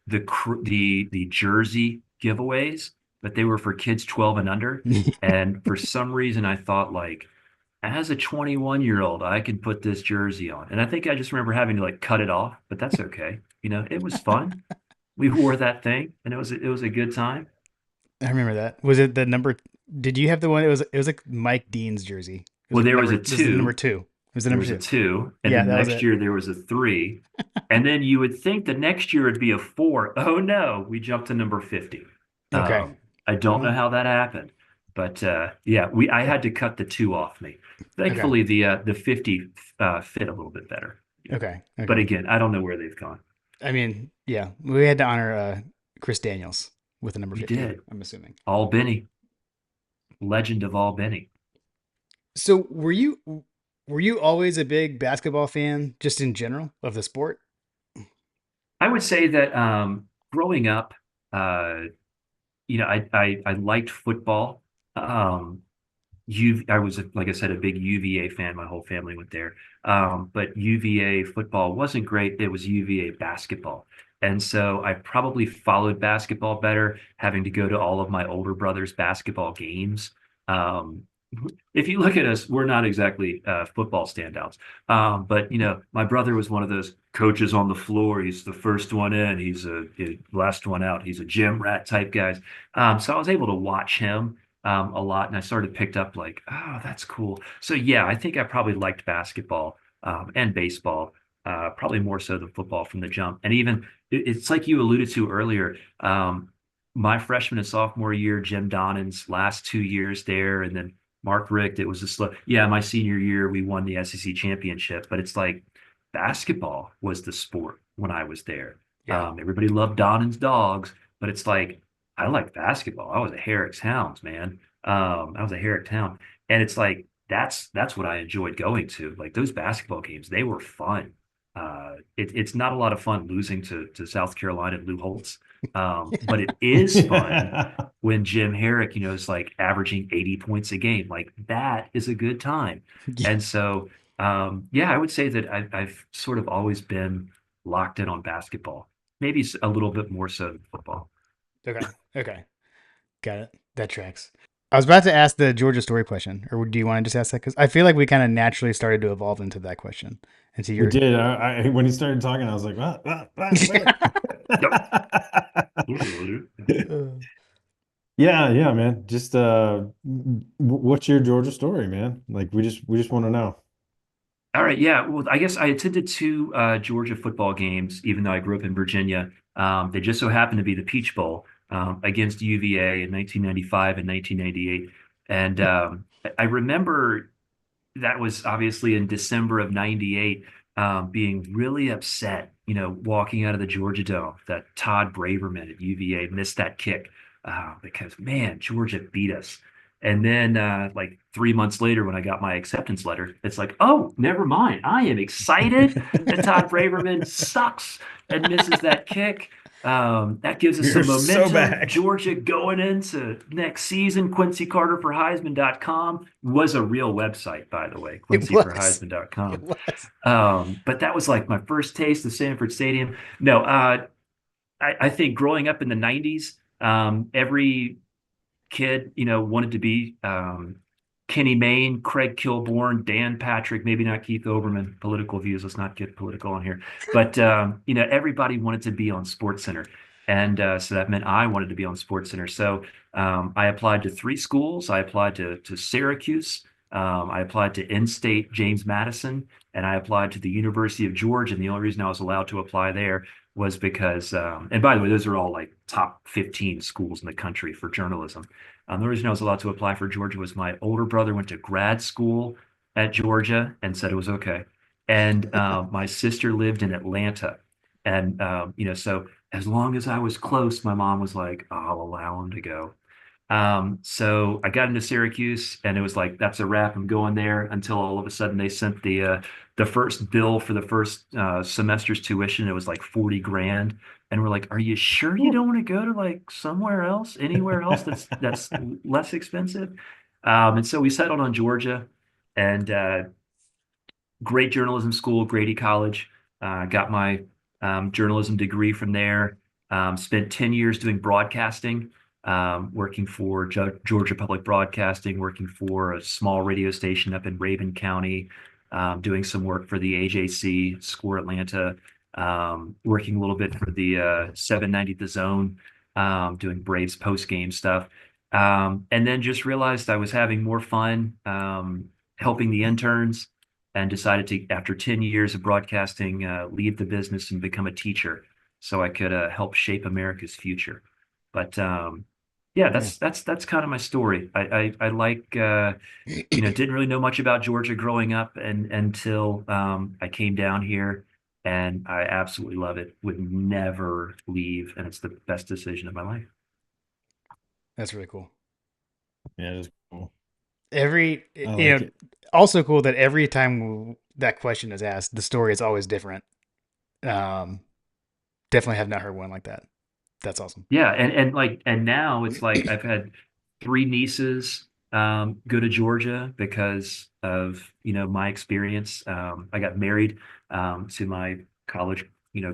Speaker 1: the jersey giveaways, but they were for kids 12 and under. And for some reason, I thought like, as a 21-year-old, I can put this jersey on. And I think I just remember having to like cut it off, but that's okay. It was fun. We wore that thing, and it was a good time.
Speaker 2: I remember that. Was it the number? Did you have the one? It was like Mike Dean's jersey. It was
Speaker 1: Well,
Speaker 2: like
Speaker 1: there was
Speaker 2: number.
Speaker 1: a
Speaker 2: This is the number
Speaker 1: two.
Speaker 2: two. It was the
Speaker 1: There
Speaker 2: number
Speaker 1: was a
Speaker 2: two.
Speaker 1: two, and
Speaker 2: Yeah,
Speaker 1: then the
Speaker 2: that was
Speaker 1: next
Speaker 2: it.
Speaker 1: year there was a three, and then you would think the next year it'd be a four. Oh no, we jumped to number 50.
Speaker 2: Okay.
Speaker 1: I don't know
Speaker 2: Well,
Speaker 1: how that happened, but yeah, I had to cut the two off me.
Speaker 2: okay.
Speaker 1: Thankfully, the 50 fit a little bit better.
Speaker 2: Okay.
Speaker 1: But
Speaker 2: Okay.
Speaker 1: again, I don't know where they've gone.
Speaker 2: I mean, yeah, we had to honor Chris Daniels with the number
Speaker 1: We
Speaker 2: 50.
Speaker 1: did.
Speaker 2: I'm assuming.
Speaker 1: All Benny, legend of all Benny.
Speaker 2: So were you always a big basketball fan, just in general of the sport?
Speaker 1: I would say that growing up, uh, I liked football. Um, I was, like I said, a big UVA fan. My whole family went there. But UVA football wasn't great. It was UVA basketball. And so I probably followed basketball better, having to go to all of my older brother's basketball games. Um, if you look at us, we're not exactly football standouts. But my brother was one of those coaches on the floor. He's the first one in. He's a last one out. He's a gym rat type guys. So I was able to watch him a lot, and I sort of picked up like, oh, that's cool. So yeah, I think I probably liked basketball and baseball, probably more so than football from the jump. And even it's like you alluded to earlier. My freshman and sophomore year, Jim Donnan's last 2 years there, and then Mark Richt, it was a slow. Yeah, my senior year, we won the SEC championship, but it's like basketball was the sport when I was there.
Speaker 2: Yeah.
Speaker 1: Everybody loved Donnan's dogs, but it's like I like basketball. I was a Herrick's Hounds, man. I was a Herrick Hound, and it's like that's what I enjoyed going to. Like those basketball games, they were fun. It's not a lot of fun losing to South Carolina and Lou Holtz, but it is fun
Speaker 3: Yeah.
Speaker 1: when Jim Herrick, is like averaging 80 points a game. Like that is a good time.
Speaker 2: Yeah.
Speaker 1: And so, yeah, I would say that I've sort of always been locked in on basketball, maybe a little bit more so than football.
Speaker 2: Okay. Okay. Got it. That tracks. I was about to ask the Georgia story question, or do you want to just ask that? Because I feel like we kind of naturally started to evolve into that question. And so
Speaker 3: We
Speaker 2: you're.
Speaker 3: did. When he started talking, I was like, what, wait.
Speaker 1: Yep.
Speaker 3: Yeah, yeah, man. Just what's your Georgia story, man? Like we just want to know.
Speaker 1: All right, yeah. Well, I guess I attended two Georgia football games, even though I grew up in Virginia. They just so happened to be the Peach Bowl against UVA in 1995 and 1998. And I remember that was obviously in December of 98, being really upset, walking out of the Georgia Dome that Todd Braverman at UVA missed that kick because, man, Georgia beat us. And then, like 3 months later, when I got my acceptance letter, it's like, oh, never mind. I am excited that Todd Braverman sucks and misses that kick. That gives us
Speaker 3: You're
Speaker 1: some
Speaker 3: so
Speaker 1: momentum.
Speaker 3: back.
Speaker 1: Georgia going into next season. Quincy Carter for Heisman.com was a real website, by the way,
Speaker 2: It
Speaker 1: Quincy for
Speaker 2: was. It
Speaker 1: Heisman.com.
Speaker 2: was.
Speaker 1: But that was like my first taste of Sanford Stadium. No, I think growing up in the 90s, every kid, wanted to be Kenny Mayne, Craig Kilborn, Dan Patrick, maybe not Keith Olbermann. Political views. Let's not get political on here. But everybody wanted to be on SportsCenter, and so that meant I wanted to be on SportsCenter. So I applied to three schools. I applied to Syracuse. I applied to in-state James Madison, and I applied to the University of Georgia. And the only reason I was allowed to apply there was because, and by the way, those are all like top 15 schools in the country for journalism. The reason I was allowed to apply for Georgia was my older brother went to grad school at Georgia and said it was okay. And my sister lived in Atlanta. And, so as long as I was close, my mom was like, I'll allow him to go. So I got into Syracuse and it was like, that's a wrap. I'm going there until all of a sudden they sent the first bill for the first semester's tuition. It was like 40 grand. And we're like, are you sure you don't want to go to like somewhere else, anywhere else that's less expensive? And so we settled on Georgia and great journalism school, Grady College. Got my journalism degree from there. Spent 10 years doing broadcasting, working for Georgia Public Broadcasting, working for a small radio station up in Rabun County, doing some work for the AJC, Score Atlanta, working a little bit for the 790 The Zone, doing Braves post-game stuff. And then just realized I was having more fun helping the interns and decided to, after 10 years of broadcasting, leave the business and become a teacher so I could help shape America's future. But yeah,
Speaker 2: Yeah.
Speaker 1: that's kind of my story. I like didn't really know much about Georgia growing up and until I came down here, and I absolutely love it. Would never leave, and it's the best decision of my life.
Speaker 2: That's really cool.
Speaker 3: Yeah, it is cool.
Speaker 2: Every,
Speaker 3: I like it.
Speaker 2: also cool that every time that question is asked, the story is always different. Um, Definitely have not heard one like that. That's awesome.
Speaker 1: Yeah, and now it's like I've had three nieces go to Georgia because of my experience. I got married to my college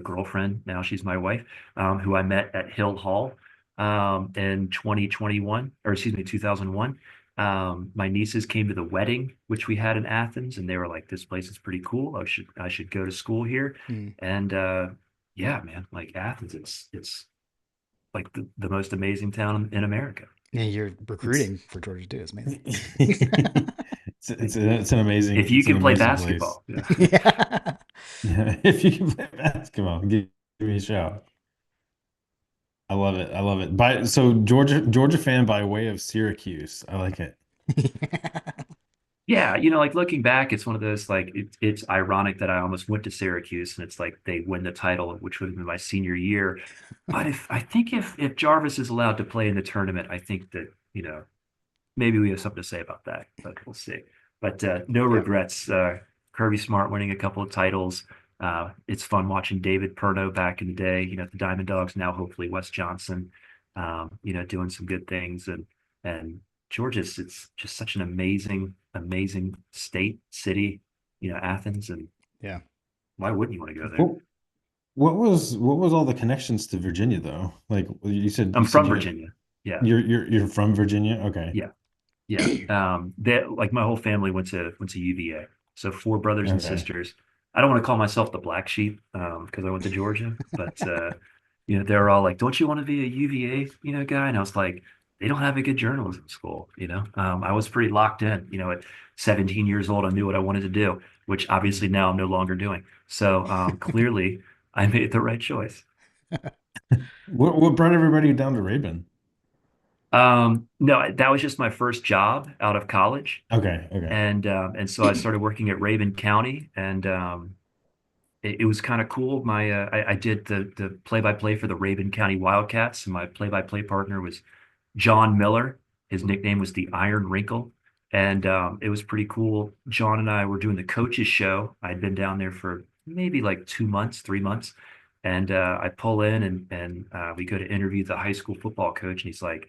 Speaker 1: girlfriend. Now she's my wife, who I met at Hill Hall in 2021, or excuse me, 2001. My nieces came to the wedding, which we had in Athens, and they were like, "This place is pretty cool. I should go to school here."
Speaker 2: Mm.
Speaker 1: And yeah, man, like Athens, it's like the most amazing town in America.
Speaker 2: Yeah, you're
Speaker 3: It's
Speaker 2: recruiting for Georgia too. It's amazing.
Speaker 3: it's an
Speaker 1: If
Speaker 3: amazing
Speaker 1: you
Speaker 3: it's an
Speaker 1: can play
Speaker 3: amazing place.
Speaker 1: basketball, yeah.
Speaker 2: Yeah.
Speaker 3: Yeah, if you can play basketball, give me a shout. I love it. I love it. So Georgia fan by way of Syracuse. I like it.
Speaker 1: Yeah, like looking back, it's one of those like it's ironic that I almost went to Syracuse and it's like they win the title, which would have been my senior year. But if Jarvis is allowed to play in the tournament, I think that, maybe we have something to say about that, but we'll see. But no
Speaker 2: Yeah.
Speaker 1: regrets. Kirby Smart winning a couple of titles. It's fun watching David Perno back in the day, the Diamond Dogs, now hopefully Wes Johnson, doing some good things. And Georgia's, it's just such an amazing, amazing state, city, Athens. And
Speaker 2: Yeah.
Speaker 1: why wouldn't you want to go there?
Speaker 3: What what was all the connections to Virginia though? Like you said
Speaker 1: I'm from Virginia. Yeah.
Speaker 3: you're from Virginia? Okay.
Speaker 1: Yeah. Yeah. That like my whole family went to UVA. So four brothers and
Speaker 3: Okay.
Speaker 1: sisters. I don't want to call myself the black sheep because I went to Georgia, but they're all like, "Don't you want to be a UVA, guy?" And I was like, they don't have a good journalism school, you know. I was pretty locked in, you know, at 17 years old, I knew what I wanted to do, which obviously now I'm no longer doing. So clearly I made the right choice.
Speaker 3: What brought everybody down to Rabin?
Speaker 1: No, that was just my first job out of college.
Speaker 3: Okay, okay.
Speaker 1: And so I started working at Raven County, and it was kind of cool. I did the play-by-play for the Raven County Wildcats, and my play-by-play partner was John Miller. His nickname was the Iron Wrinkle, and it was pretty cool. John and I were doing the coaches show. I'd been down there for maybe like 2 months, 3 months, and I pull in and we go to interview the high school football coach, and he's like,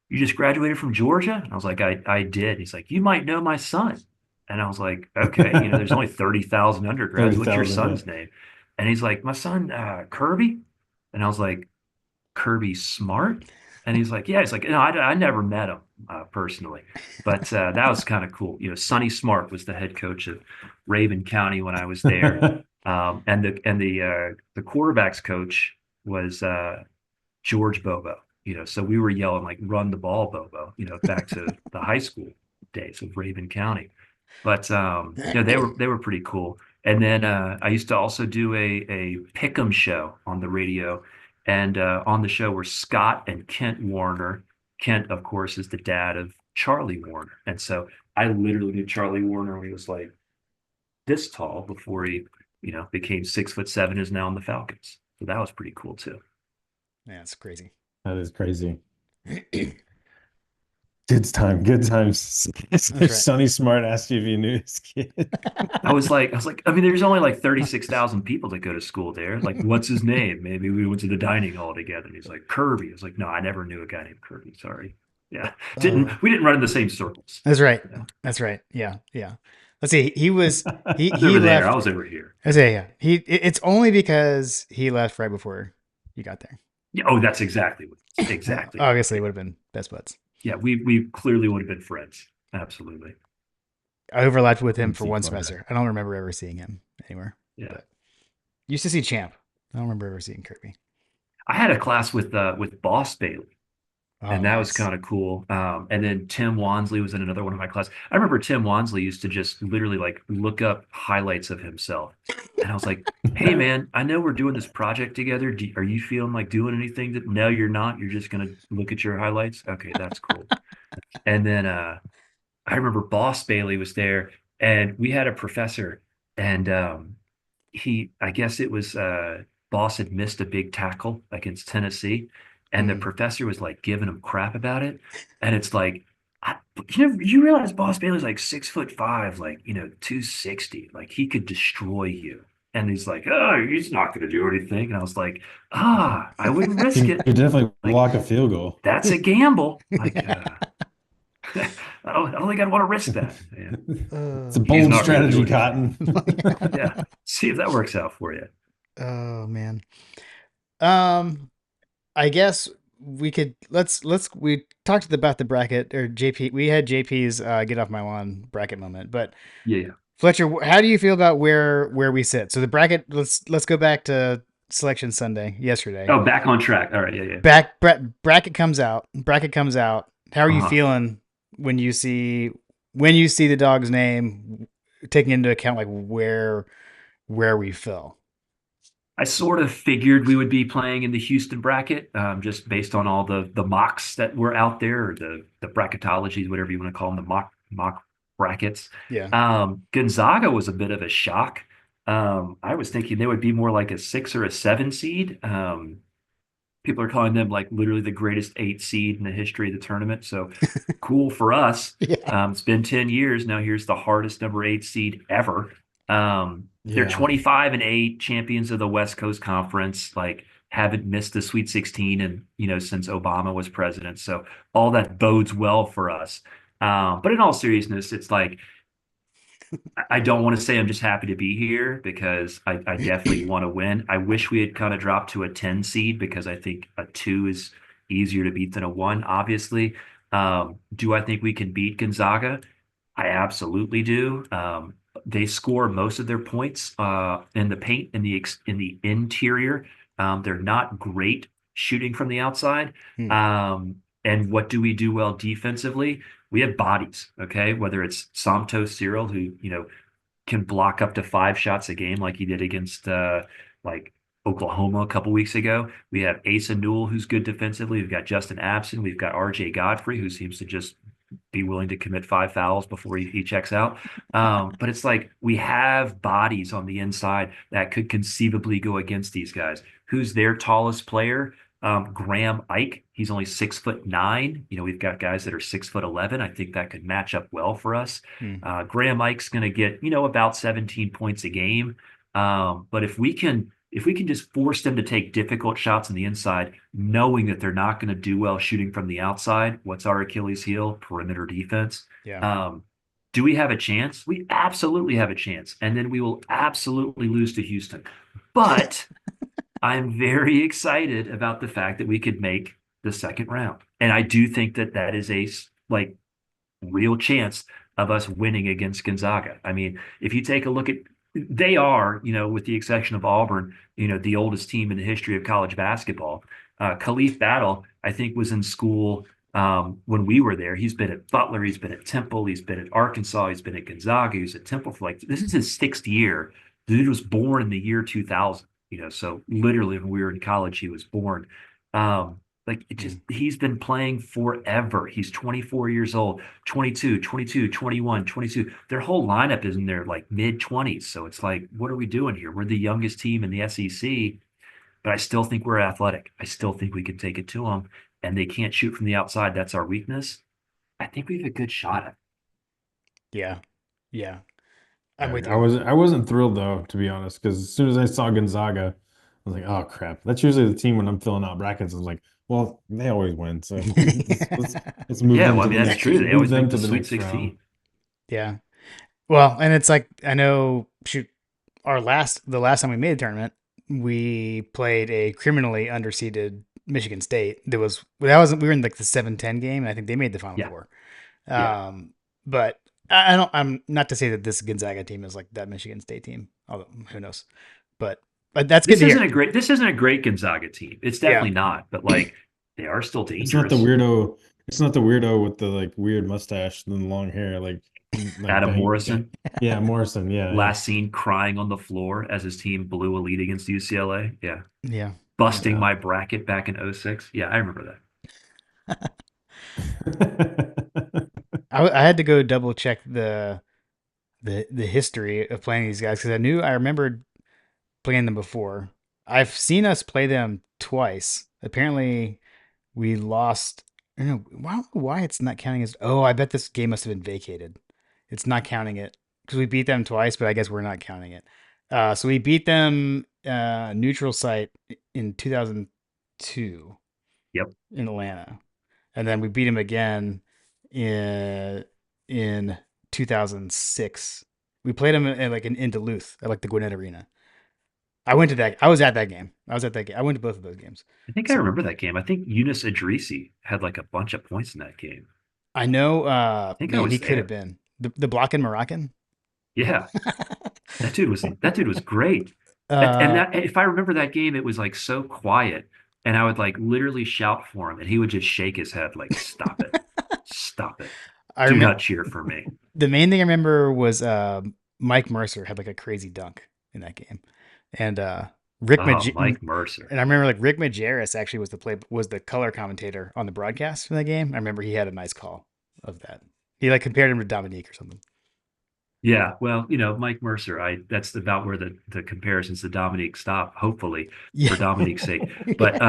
Speaker 1: "You just graduated from Georgia?" And I was like, "I did." He's like, "You might know my son." And I was like, "Okay, you know, there's only 30,000 undergrads. What's your
Speaker 3: 30,000, yeah.
Speaker 1: son's name?" And he's like, "My son, Kirby." And I was like, "Kirby Smart?" And he's like, "Yeah." He's like, "No, I never met him personally, but that was kind of cool." You know, Sonny Smart was the head coach of Raven County when I was there, and the quarterbacks coach was George Bobo. You know, so we were yelling like "Run the ball, Bobo." You know, back to the high school days of Raven County. But you know, they were pretty cool. And then I used to also do a pick'em show on the radio, and on the show were Scott and Kent Warner. Kent, of course, is the dad of Charlie Warner, and so I literally knew Charlie Warner when he was like this tall before he, you know, became 6'7", is now in the Falcons. So that was pretty cool too.
Speaker 2: Yeah, it's crazy.
Speaker 3: That is crazy. Good time, good times.
Speaker 2: That's right.
Speaker 3: Sonny Smart asked you if you knew his kid.
Speaker 1: I mean, there's only like 36,000 people that go to school there. Like, what's his name? Maybe we went to the dining hall together. And he's like, Kirby. I was like, no, I never knew a guy named Kirby. Sorry. Yeah. We didn't run in the same circles.
Speaker 2: That's right.
Speaker 1: You know?
Speaker 2: That's right. Yeah, yeah. Let's see. He was he
Speaker 1: I was
Speaker 2: he
Speaker 1: over there.
Speaker 2: left.
Speaker 1: I was over here.
Speaker 2: I say yeah. It's only because he left right before you got there.
Speaker 1: Yeah. Oh, that's exactly what
Speaker 2: Obviously, it would have been best buds.
Speaker 1: Yeah, we clearly would have been friends. Absolutely.
Speaker 2: I overlapped with him
Speaker 3: Let's
Speaker 2: for
Speaker 3: see,
Speaker 2: one
Speaker 3: Florida.
Speaker 2: semester. I don't remember ever seeing him anywhere.
Speaker 1: Yeah.
Speaker 2: But used to see Champ. I don't remember ever seeing Kirby.
Speaker 1: I had a class with Boss Bailey,
Speaker 2: Oh,
Speaker 1: and that was
Speaker 2: nice.
Speaker 1: kind of cool. And then Tim Wansley was in another one of my class. I remember Tim Wansley used to just literally like look up highlights of himself, and I was like, "Hey, man, I know we're doing this project together. Are you feeling like doing anything? No, you're not. You're just gonna look at your highlights. Okay, that's cool." And then I remember Boss Bailey was there, and we had a professor, and I guess it was Boss had missed a big tackle against Tennessee, and the professor was like giving him crap about it, and it's like, you realize Boss Bailey's like 6'5", like 260, like he could destroy you. And he's like, "Oh, he's not going to do anything." And I was like, I wouldn't risk
Speaker 3: You
Speaker 1: it.
Speaker 3: could definitely
Speaker 1: Like,
Speaker 3: block a field goal.
Speaker 1: that's a gamble. Like, I don't think I'd want to risk that. Yeah.
Speaker 3: It's a
Speaker 1: He's
Speaker 3: bold
Speaker 1: not going to do
Speaker 3: strategy,
Speaker 1: anything.
Speaker 3: Cotton.
Speaker 1: Yeah. See if that works out for you.
Speaker 2: Oh man. I guess we could we talked about the bracket or JP. We had JP's get off my lawn bracket moment, but
Speaker 1: Yeah. Yeah.
Speaker 2: Fletcher, how do you feel about where we sit? So the bracket. Let's go back to Selection Sunday yesterday.
Speaker 1: Oh, back on track. All right. Yeah. Yeah.
Speaker 2: Bracket comes out. Bracket comes out. How are you feeling when you see the dog's name, taking into account like where we fell?
Speaker 1: I sort of figured we would be playing in the Houston bracket, just based on all the mocks that were out there, or the bracketologies, whatever you want to call them, the mock brackets.
Speaker 2: Yeah.
Speaker 1: Gonzaga was a bit of a shock. I was thinking they would be more like a 6 or a 7 seed. People are calling them like literally the greatest 8 seed in the history of the tournament. So cool for us.
Speaker 2: Yeah.
Speaker 1: It's been 10 years now. Here's the hardest number 8 seed ever. They're 25-8 champions of the West Coast Conference. Like, haven't missed the Sweet 16 and since Obama was president. So all that bodes well for us. But in all seriousness, it's like, I don't want to say I'm just happy to be here, because I definitely want to win. I wish we had kind of dropped to a 10 seed, because I think a 2 is easier to beat than a 1, obviously. Do I think we can beat Gonzaga? I absolutely do. They score most of their points in the paint, in the interior. They're not great shooting from the outside. And what do we do well defensively? We have bodies, okay? Whether it's Santos Cyril, who, can block up to 5 shots a game like he did against like Oklahoma a couple weeks ago. We have Asa Newell, who's good defensively. We've got Justin Abson. We've got RJ Godfrey, who seems to just be willing to commit 5 fouls before he checks out. But it's like we have bodies on the inside that could conceivably go against these guys. Who's their tallest player? Graham Ike. He's only 6'9". We've got guys that are 6'11". I think that could match up well for us.
Speaker 2: Hmm.
Speaker 1: Graham Ike's going to get, about 17 points a game. But if we can just force them to take difficult shots on the inside, knowing that they're not going to do well shooting from the outside, what's our Achilles heel? Perimeter defense.
Speaker 2: Yeah.
Speaker 1: Do we have a chance? We absolutely have a chance. And then we will absolutely lose to Houston. But I'm very excited about the fact that we could make the second round. And I do think that that is a like real chance of us winning against Gonzaga. I mean, if you take a look at they are, with the exception of Auburn, the oldest team in the history of college basketball. Khalif Battle, I think, was in school when we were there. He's been at Butler, he's been at Temple, he's been at Arkansas, he's been at Gonzaga, he was at Temple for this is his 6th year. The dude was born in the year 2000, so literally when we were in college, he was born. He's been playing forever. He's 24 years old, 22, 22, 21, 22. Their whole lineup is in their like mid 20s. So it's like, what are we doing here? We're the youngest team in the SEC, but I still think we're athletic. I still think we can take it to them, and they can't shoot from the outside. That's our weakness. I think we have a good shot at it.
Speaker 2: Yeah. Yeah. I'm with
Speaker 3: I
Speaker 2: you.
Speaker 3: wasn't thrilled though, to be honest, because as soon as I saw Gonzaga, I was like, oh crap. That's usually the team when I'm filling out brackets. I was like, well, they always win, so let's move
Speaker 1: Yeah,
Speaker 3: them
Speaker 1: well, I
Speaker 3: to
Speaker 1: mean,
Speaker 3: the
Speaker 1: that's
Speaker 3: next
Speaker 1: true. They
Speaker 3: move
Speaker 1: always
Speaker 3: them
Speaker 1: make
Speaker 3: to
Speaker 1: the
Speaker 3: the
Speaker 1: Sweet
Speaker 3: next round.
Speaker 1: 16.
Speaker 2: Yeah. Well, and it's like I know shoot the last time we made a tournament, we played a criminally underseeded Michigan State. We were in like the 7-10 game, and I think they made the final
Speaker 1: Yeah,
Speaker 2: four.
Speaker 1: yeah.
Speaker 2: But I don't I'm not to say that this Gonzaga team is like that Michigan State team, although who knows. But that's good
Speaker 1: This
Speaker 2: to hear.
Speaker 1: isn't a great this isn't a great Gonzaga team. It's
Speaker 2: Yeah.
Speaker 1: definitely not, but like they are still
Speaker 3: It's not the
Speaker 1: dangerous.
Speaker 3: weirdo. It's not the weirdo with the like weird mustache and long hair, like
Speaker 1: Adam
Speaker 3: bang.
Speaker 1: Morrison,
Speaker 3: Yeah, Morrison. Yeah, yeah,
Speaker 1: last seen crying on the floor as his team blew a lead against UCLA. Yeah.
Speaker 2: Yeah. Yeah.
Speaker 1: Busting
Speaker 3: yeah.
Speaker 1: my bracket back in '06. Yeah, I remember that.
Speaker 2: I had to go double check the history of playing these guys because I remembered playing them before. I've seen us play them twice. Apparently, we lost. I don't know, I don't know why it's not counting as. Oh, I bet this game must have been vacated. It's not counting it because we beat them twice, but I guess we're not counting it. So we beat them neutral site in 2002
Speaker 1: Yep.
Speaker 2: in Atlanta, and then we beat them again in 2006. We played them in Duluth at like the Gwinnett Arena. I went to that. I was at that game. I was at that game. I went to both of those games.
Speaker 1: I think I
Speaker 2: So
Speaker 1: remember that game. I think Eunice Idrisi had like a bunch of points in that game.
Speaker 2: I know.
Speaker 1: I think I
Speaker 2: Man, he
Speaker 1: was
Speaker 2: could have
Speaker 1: there.
Speaker 2: been the blocking Moroccan.
Speaker 1: Yeah. That dude was great. And
Speaker 2: uh,
Speaker 1: that if I remember that game, it was like so quiet. And I would like literally shout for him and he would just shake his head like, stop it. Stop it.
Speaker 2: I
Speaker 1: Do
Speaker 2: remember
Speaker 1: not cheer for me.
Speaker 2: the main thing I remember was Mike Mercer had like a crazy dunk in that game, and
Speaker 1: Oh, Mike Mercer.
Speaker 2: And I remember like Rick Majerus actually was the color commentator on the broadcast for that game. I remember he had a nice call of that. He like compared him to Dominique or something.
Speaker 1: Yeah, well, Mike Mercer, I that's about where the comparisons to Dominique stop, hopefully,
Speaker 2: Yeah.
Speaker 1: for Dominique's sake. But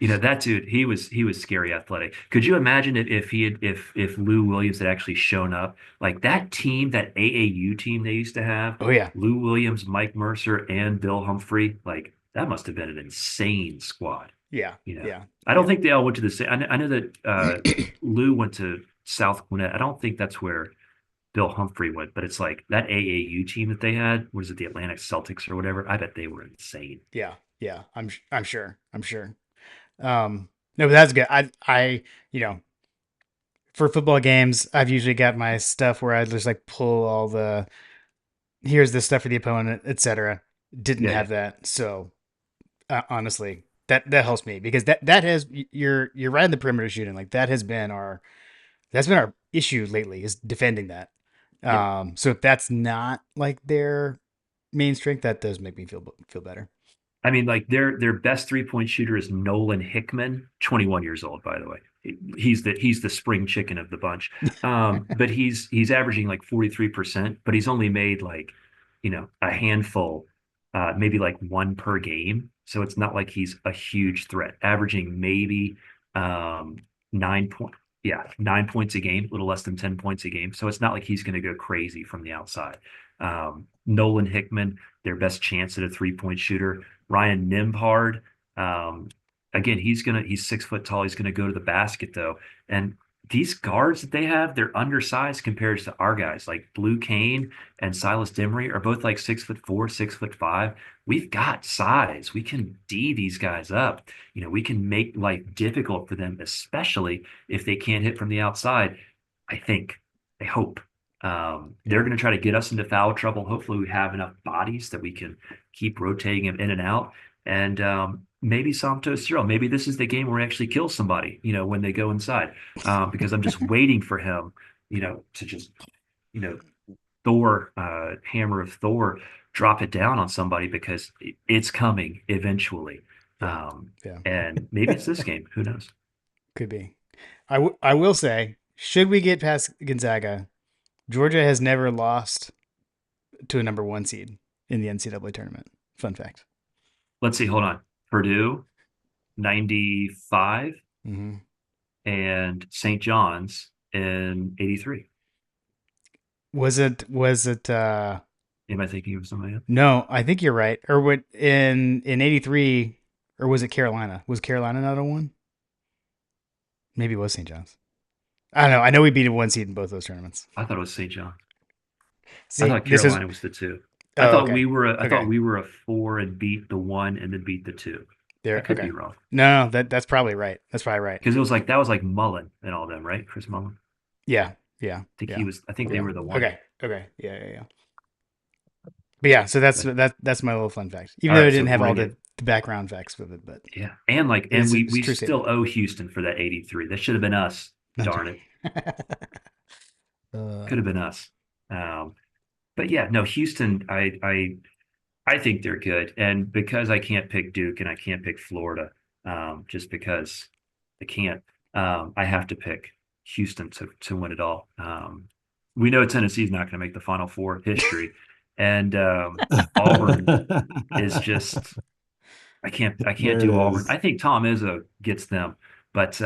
Speaker 2: Yeah.
Speaker 1: that dude, he was scary athletic. Could you imagine if Lou Williams had actually shown up? Like that team, that AAU team they used to have,
Speaker 2: Oh yeah.
Speaker 1: Lou Williams, Mike Mercer, and Bill Humphrey, like that must have been an insane squad.
Speaker 2: Yeah.
Speaker 1: You know,
Speaker 2: Yeah.
Speaker 1: I don't
Speaker 2: Yeah.
Speaker 1: think they all went to the same. I know that Lou went to South Gwinnett. I don't think that's where Bill Humphrey went, but it's like that AAU team that they had, was it the Atlantic Celtics or whatever? I bet they were insane.
Speaker 2: Yeah. Yeah. I'm sure. I'm sure. No, but that's good. You know, for football games, I've usually got my stuff where I just like pull all here's the stuff for the opponent, etc. Didn't
Speaker 1: Yeah, yeah.
Speaker 2: have that. So honestly, That helps me because that has you're right in the perimeter shooting. Like that's been our issue lately is defending that.
Speaker 1: Yep.
Speaker 2: So if that's not like their main strength, that does make me feel better.
Speaker 1: I mean, like their best 3-point shooter is Nolan Hickman, 21 years old, by the way. He's the spring chicken of the bunch. But he's averaging like 43%, but he's only made like, a handful, maybe like one per game. So it's not like he's a huge threat, averaging maybe 9 point, yeah, 9 points a game, a little less than 10 points a game. So it's not like he's going to go crazy from the outside. Nolan Hickman, their best chance at a 3-point shooter. Ryan Nimhard, um, again, he's 6 foot tall. He's gonna go to the basket though. And these guards that they have, they're undersized compared to our guys. Like Blue Kane and Silas Demery are both like 6'4", 6'5". We've got size. We can D these guys up. We can make life difficult for them, especially if they can't hit from the outside. I think, I hope. They're
Speaker 2: Yeah.
Speaker 1: going to try to get us into foul trouble. Hopefully, we have enough bodies that we can keep rotating him in and out. And maybe Santos Cyril, maybe this is the game where we actually kill somebody, when they go inside. Because I'm just waiting for him, to just, you know, Thor, hammer of Thor, drop it down on somebody because it's coming eventually.
Speaker 2: Yeah.
Speaker 1: Um,
Speaker 2: Yeah.
Speaker 1: and maybe it's this game. Who knows?
Speaker 2: Could be. I will say, should we get past Gonzaga, Georgia has never lost to a number one seed in the NCAA tournament. Fun fact.
Speaker 1: Let's see. Hold on. Purdue, 95,
Speaker 2: Mm-hmm.
Speaker 1: and St. John's in 83.
Speaker 2: Was it
Speaker 1: Am I thinking of somebody else?
Speaker 2: no, I think you're right. Or what in 83 or was it Carolina? Was Carolina not a one? Maybe it was St. John's. I don't know. I know we beat a one seed in both those tournaments.
Speaker 1: I thought it was St. John. I
Speaker 2: See,
Speaker 1: thought
Speaker 2: this is
Speaker 1: Carolina was the two. I
Speaker 2: oh
Speaker 1: thought
Speaker 2: okay.
Speaker 1: we were a, I thought
Speaker 2: Okay.
Speaker 1: we were a four and beat the one and then beat the two. I
Speaker 2: There
Speaker 1: could
Speaker 2: okay.
Speaker 1: be wrong
Speaker 2: No, that's probably right. That's probably right.
Speaker 1: because that was like Mullen and all them, right? Chris Mullen.
Speaker 2: Yeah. Yeah.
Speaker 1: I think he
Speaker 2: Yeah.
Speaker 1: was. I think they
Speaker 2: Yeah.
Speaker 1: were the one.
Speaker 2: Okay. Okay. Yeah, yeah, yeah. But yeah, so
Speaker 1: But
Speaker 2: that's my little fun fact. Even
Speaker 1: all
Speaker 2: though it
Speaker 1: right, so
Speaker 2: didn't have all
Speaker 1: Oregon.
Speaker 2: the background facts with it, but
Speaker 1: Yeah, and like,
Speaker 2: it
Speaker 1: and
Speaker 2: is
Speaker 1: we
Speaker 2: it's a
Speaker 1: we
Speaker 2: true
Speaker 1: still
Speaker 2: statement.
Speaker 1: owe Houston for that 83. That should have been us.
Speaker 2: That's
Speaker 1: Darn it,
Speaker 2: right.
Speaker 1: could have been us. Um, but yeah, no, Houston. I think they're good, and because I can't pick Duke and I can't pick Florida, just because I can't, I have to pick Houston to win it all. We know Tennessee's not going to make the Final Four history, and Auburn is just I can't
Speaker 3: There it
Speaker 1: do Auburn.
Speaker 3: is.
Speaker 1: I think Tom Izzo gets them, but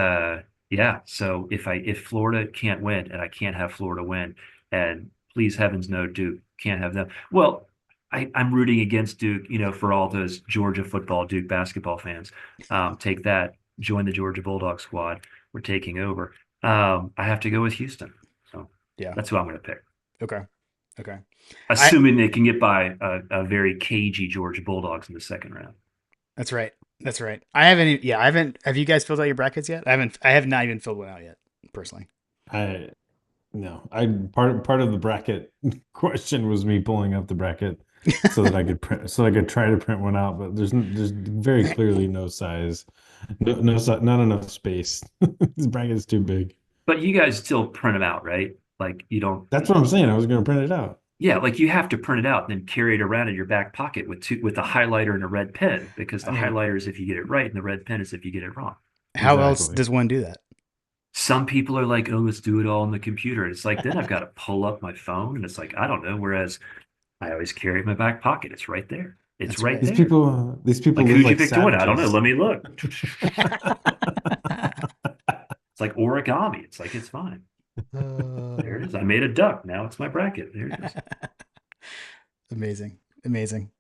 Speaker 1: yeah. So if Florida can't win and I can't have Florida win, and please heavens no Duke can't have them. Well, I'm rooting against Duke, for all those Georgia football, Duke basketball fans. Take that, join the Georgia Bulldog squad. We're taking over. I have to go with Houston, so
Speaker 2: Yeah.
Speaker 1: that's who I'm going to pick,
Speaker 2: Okay. Okay. I
Speaker 1: assuming they can get by a very cagey Georgia Bulldogs in the second round.
Speaker 2: That's right. That's right. I haven't. Yeah, I haven't. Have you guys filled out your brackets yet? I haven't. I have not even filled one out yet, personally.
Speaker 3: I no, I part of the bracket question was me pulling up the bracket so that I could print, so I could try to print one out, but there's very clearly no size, not enough space. This bracket's too big.
Speaker 1: But you guys still print them out, right? Like you don't,
Speaker 3: That's what I'm saying. I was going to print it out.
Speaker 1: yeah, like you have to print it out and then carry it around in your back pocket with a highlighter and a red pen because
Speaker 2: I
Speaker 1: the
Speaker 2: mean,
Speaker 1: highlighter is if you get it right and the red pen is if you get it wrong.
Speaker 2: how else
Speaker 3: Exactly.
Speaker 2: does one do that?
Speaker 1: Some people are like, oh, let's do it all on the computer. And it's like, then I've got to pull up my phone and it's like, I don't know. Whereas I always carry it in my back pocket. It's right there. It's
Speaker 2: That's
Speaker 1: right
Speaker 2: right.
Speaker 1: there.
Speaker 3: These people
Speaker 1: Like,
Speaker 3: live
Speaker 1: who'd you
Speaker 3: like
Speaker 1: pick to win? I don't know.
Speaker 3: savages.
Speaker 1: Let me look. It's like origami. It's like, it's fine. There it is. I made a duck. Now it's my bracket. There it is.
Speaker 2: Amazing. Amazing.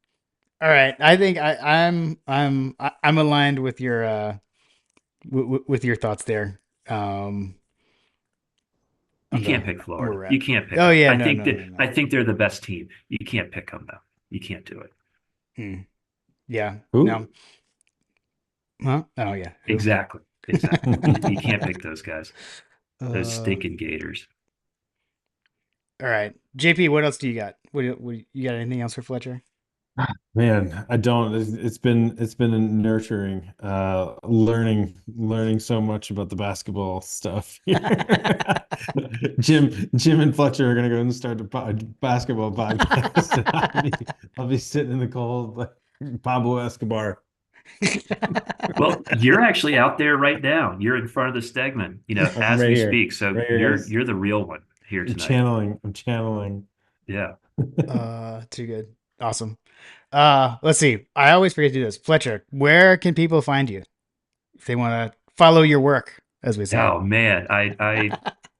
Speaker 2: All right. I think I'm aligned with your with your thoughts there.
Speaker 1: You
Speaker 2: On
Speaker 1: can't
Speaker 2: the
Speaker 1: pick
Speaker 2: on where
Speaker 1: Florida.
Speaker 2: we're
Speaker 1: You
Speaker 2: at.
Speaker 1: can't pick
Speaker 2: Oh
Speaker 1: them.
Speaker 2: yeah.
Speaker 1: I
Speaker 2: No.
Speaker 1: think
Speaker 2: No.
Speaker 1: that
Speaker 2: No. No.
Speaker 1: I think they're the best team. You can't pick them though. You can't do it.
Speaker 2: Hmm. Yeah. No.
Speaker 3: Who?
Speaker 2: Huh? Oh yeah. Who?
Speaker 1: Exactly. Exactly. You can't pick those guys. Those
Speaker 2: Uh,
Speaker 1: stinking Gators.
Speaker 2: all right. JP, what else do you got? What you got anything else for Fletcher?
Speaker 3: Man, I don't. It's been nurturing, learning so much about the basketball stuff here. Jim and Fletcher are gonna go and start a basketball podcast, and I'll be sitting in the cold like Pablo Escobar.
Speaker 1: Well, you're actually out there right now. You're in front of the Stegman,
Speaker 3: I'm
Speaker 1: as
Speaker 3: right
Speaker 1: we
Speaker 3: here,
Speaker 1: speak. So
Speaker 3: right here,
Speaker 1: you're
Speaker 3: guys.
Speaker 1: you're the real one here
Speaker 3: I'm
Speaker 1: tonight.
Speaker 3: channeling. I'm channeling.
Speaker 1: Yeah.
Speaker 2: Too good. Awesome. Let's see. I always forget to do this. Fletcher, where can people find you if they want to follow your work, as we say?
Speaker 1: Oh man, I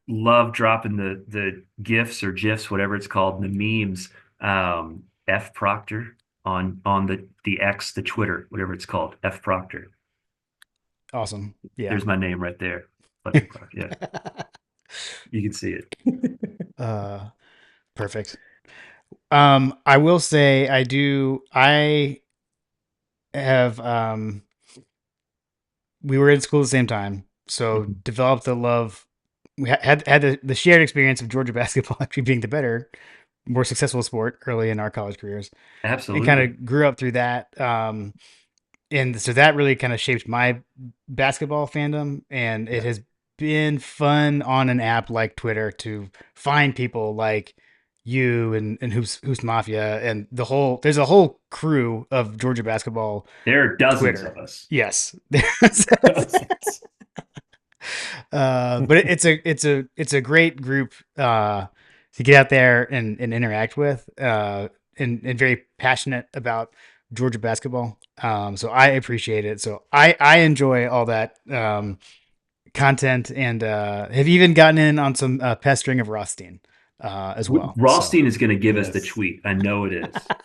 Speaker 1: love dropping the GIFs or GIFs, whatever it's called, the memes. F Proctor on the X, the Twitter, whatever it's called, F Proctor.
Speaker 2: Awesome. Yeah.
Speaker 1: There's my name right there, Fletcher Proctor. Yeah, you can see it.
Speaker 2: uh, Perfect. I will say I do. I have. We were in school at the same time, so
Speaker 1: Mhm.
Speaker 2: developed the love. We had the shared experience of Georgia basketball actually being the better, more successful sport early in our college careers, and kind
Speaker 1: Absolutely.
Speaker 2: of grew up through that. And so that really kind of shaped my basketball fandom, and it
Speaker 1: Yeah.
Speaker 2: has been fun on an app like Twitter to find people like you and Hoops Mafia and there's a whole crew of Georgia basketball
Speaker 1: There are dozens of
Speaker 2: Twitter.
Speaker 1: us.
Speaker 2: Yes.
Speaker 3: Dozens.
Speaker 2: But it's a great group to get out there and interact with, and very passionate about Georgia basketball. So I appreciate it. So I enjoy all that content, and have even gotten in on some pestering of Rothstein as well. So
Speaker 1: Rothstein is going to give us the
Speaker 3: Yes.
Speaker 1: tweet. I know it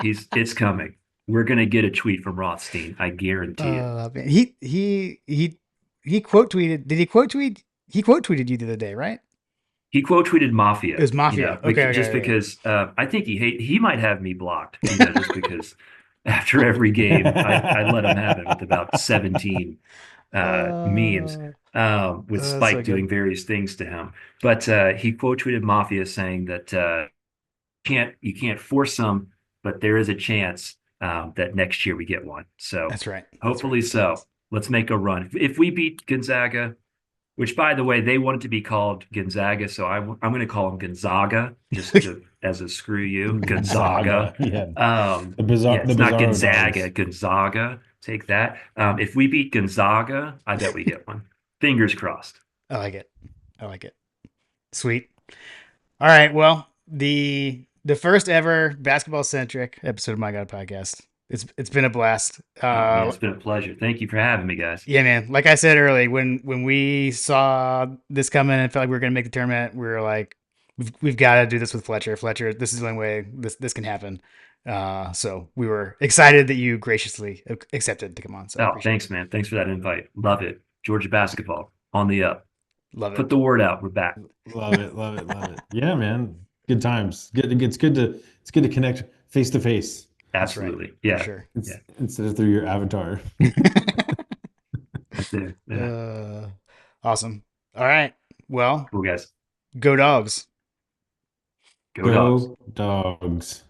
Speaker 1: is. It's coming. We're going to get a tweet from Rothstein. I guarantee it.
Speaker 2: man, he quote tweeted. Did he quote tweet? He quote tweeted you the other day, right?
Speaker 1: He quote tweeted
Speaker 2: It
Speaker 1: Mafia,
Speaker 2: was Mafia. Okay,
Speaker 1: just
Speaker 2: okay, okay.
Speaker 1: because I think he might have me blocked, just because after every game I let him have it with about 17 memes with
Speaker 2: That's so
Speaker 1: Spike doing
Speaker 2: good.
Speaker 1: various things to him. But he quote tweeted Mafia saying that can't you can't force them, but there is a chance that next year we get one. So
Speaker 2: That's right. That's right.
Speaker 1: hopefully so. Let's make a run. If we beat Gonzaga, which by the way, they want it to be called Gonzaga, so I'm going to call them Gonzaga just to as a screw you, Gonzaga.
Speaker 3: Gonzaga. Yeah.
Speaker 1: Yeah,
Speaker 3: The
Speaker 1: it's not
Speaker 3: Bizarro
Speaker 1: Gonzaga,
Speaker 3: Dogs.
Speaker 1: Gonzaga. Take that. If we beat Gonzaga, I bet we get one. Fingers crossed.
Speaker 2: I like it. I like it. Sweet. All right. Well, the first ever basketball centric episode of My God Podcast. It's been a blast.
Speaker 1: Oh man, it's been a pleasure. Thank you for having me, guys.
Speaker 2: Yeah, man. Like I said early, when we saw this coming and felt like we were going to make the tournament, we were like, we've got to do this with Fletcher. Fletcher, this is the only way this can happen. So we were excited that you graciously accepted to come on. So I
Speaker 1: Oh,
Speaker 2: appreciate it.
Speaker 1: thanks, man. Thanks for that invite. Love it. Georgia basketball on the up.
Speaker 2: Love it.
Speaker 1: Put the word out. We're back.
Speaker 3: Love it, love it, love it. Yeah, man. Good times. It's good to connect face to face.
Speaker 2: That's right.
Speaker 1: Absolutely.
Speaker 2: For
Speaker 1: Yeah.
Speaker 2: sure.
Speaker 1: Yeah.
Speaker 3: Instead of through your avatar.
Speaker 1: Right there. Yeah.
Speaker 2: uh, awesome. All right. Well,
Speaker 1: Cool guys.
Speaker 2: go dogs.
Speaker 1: Go dogs.
Speaker 3: Go dogs.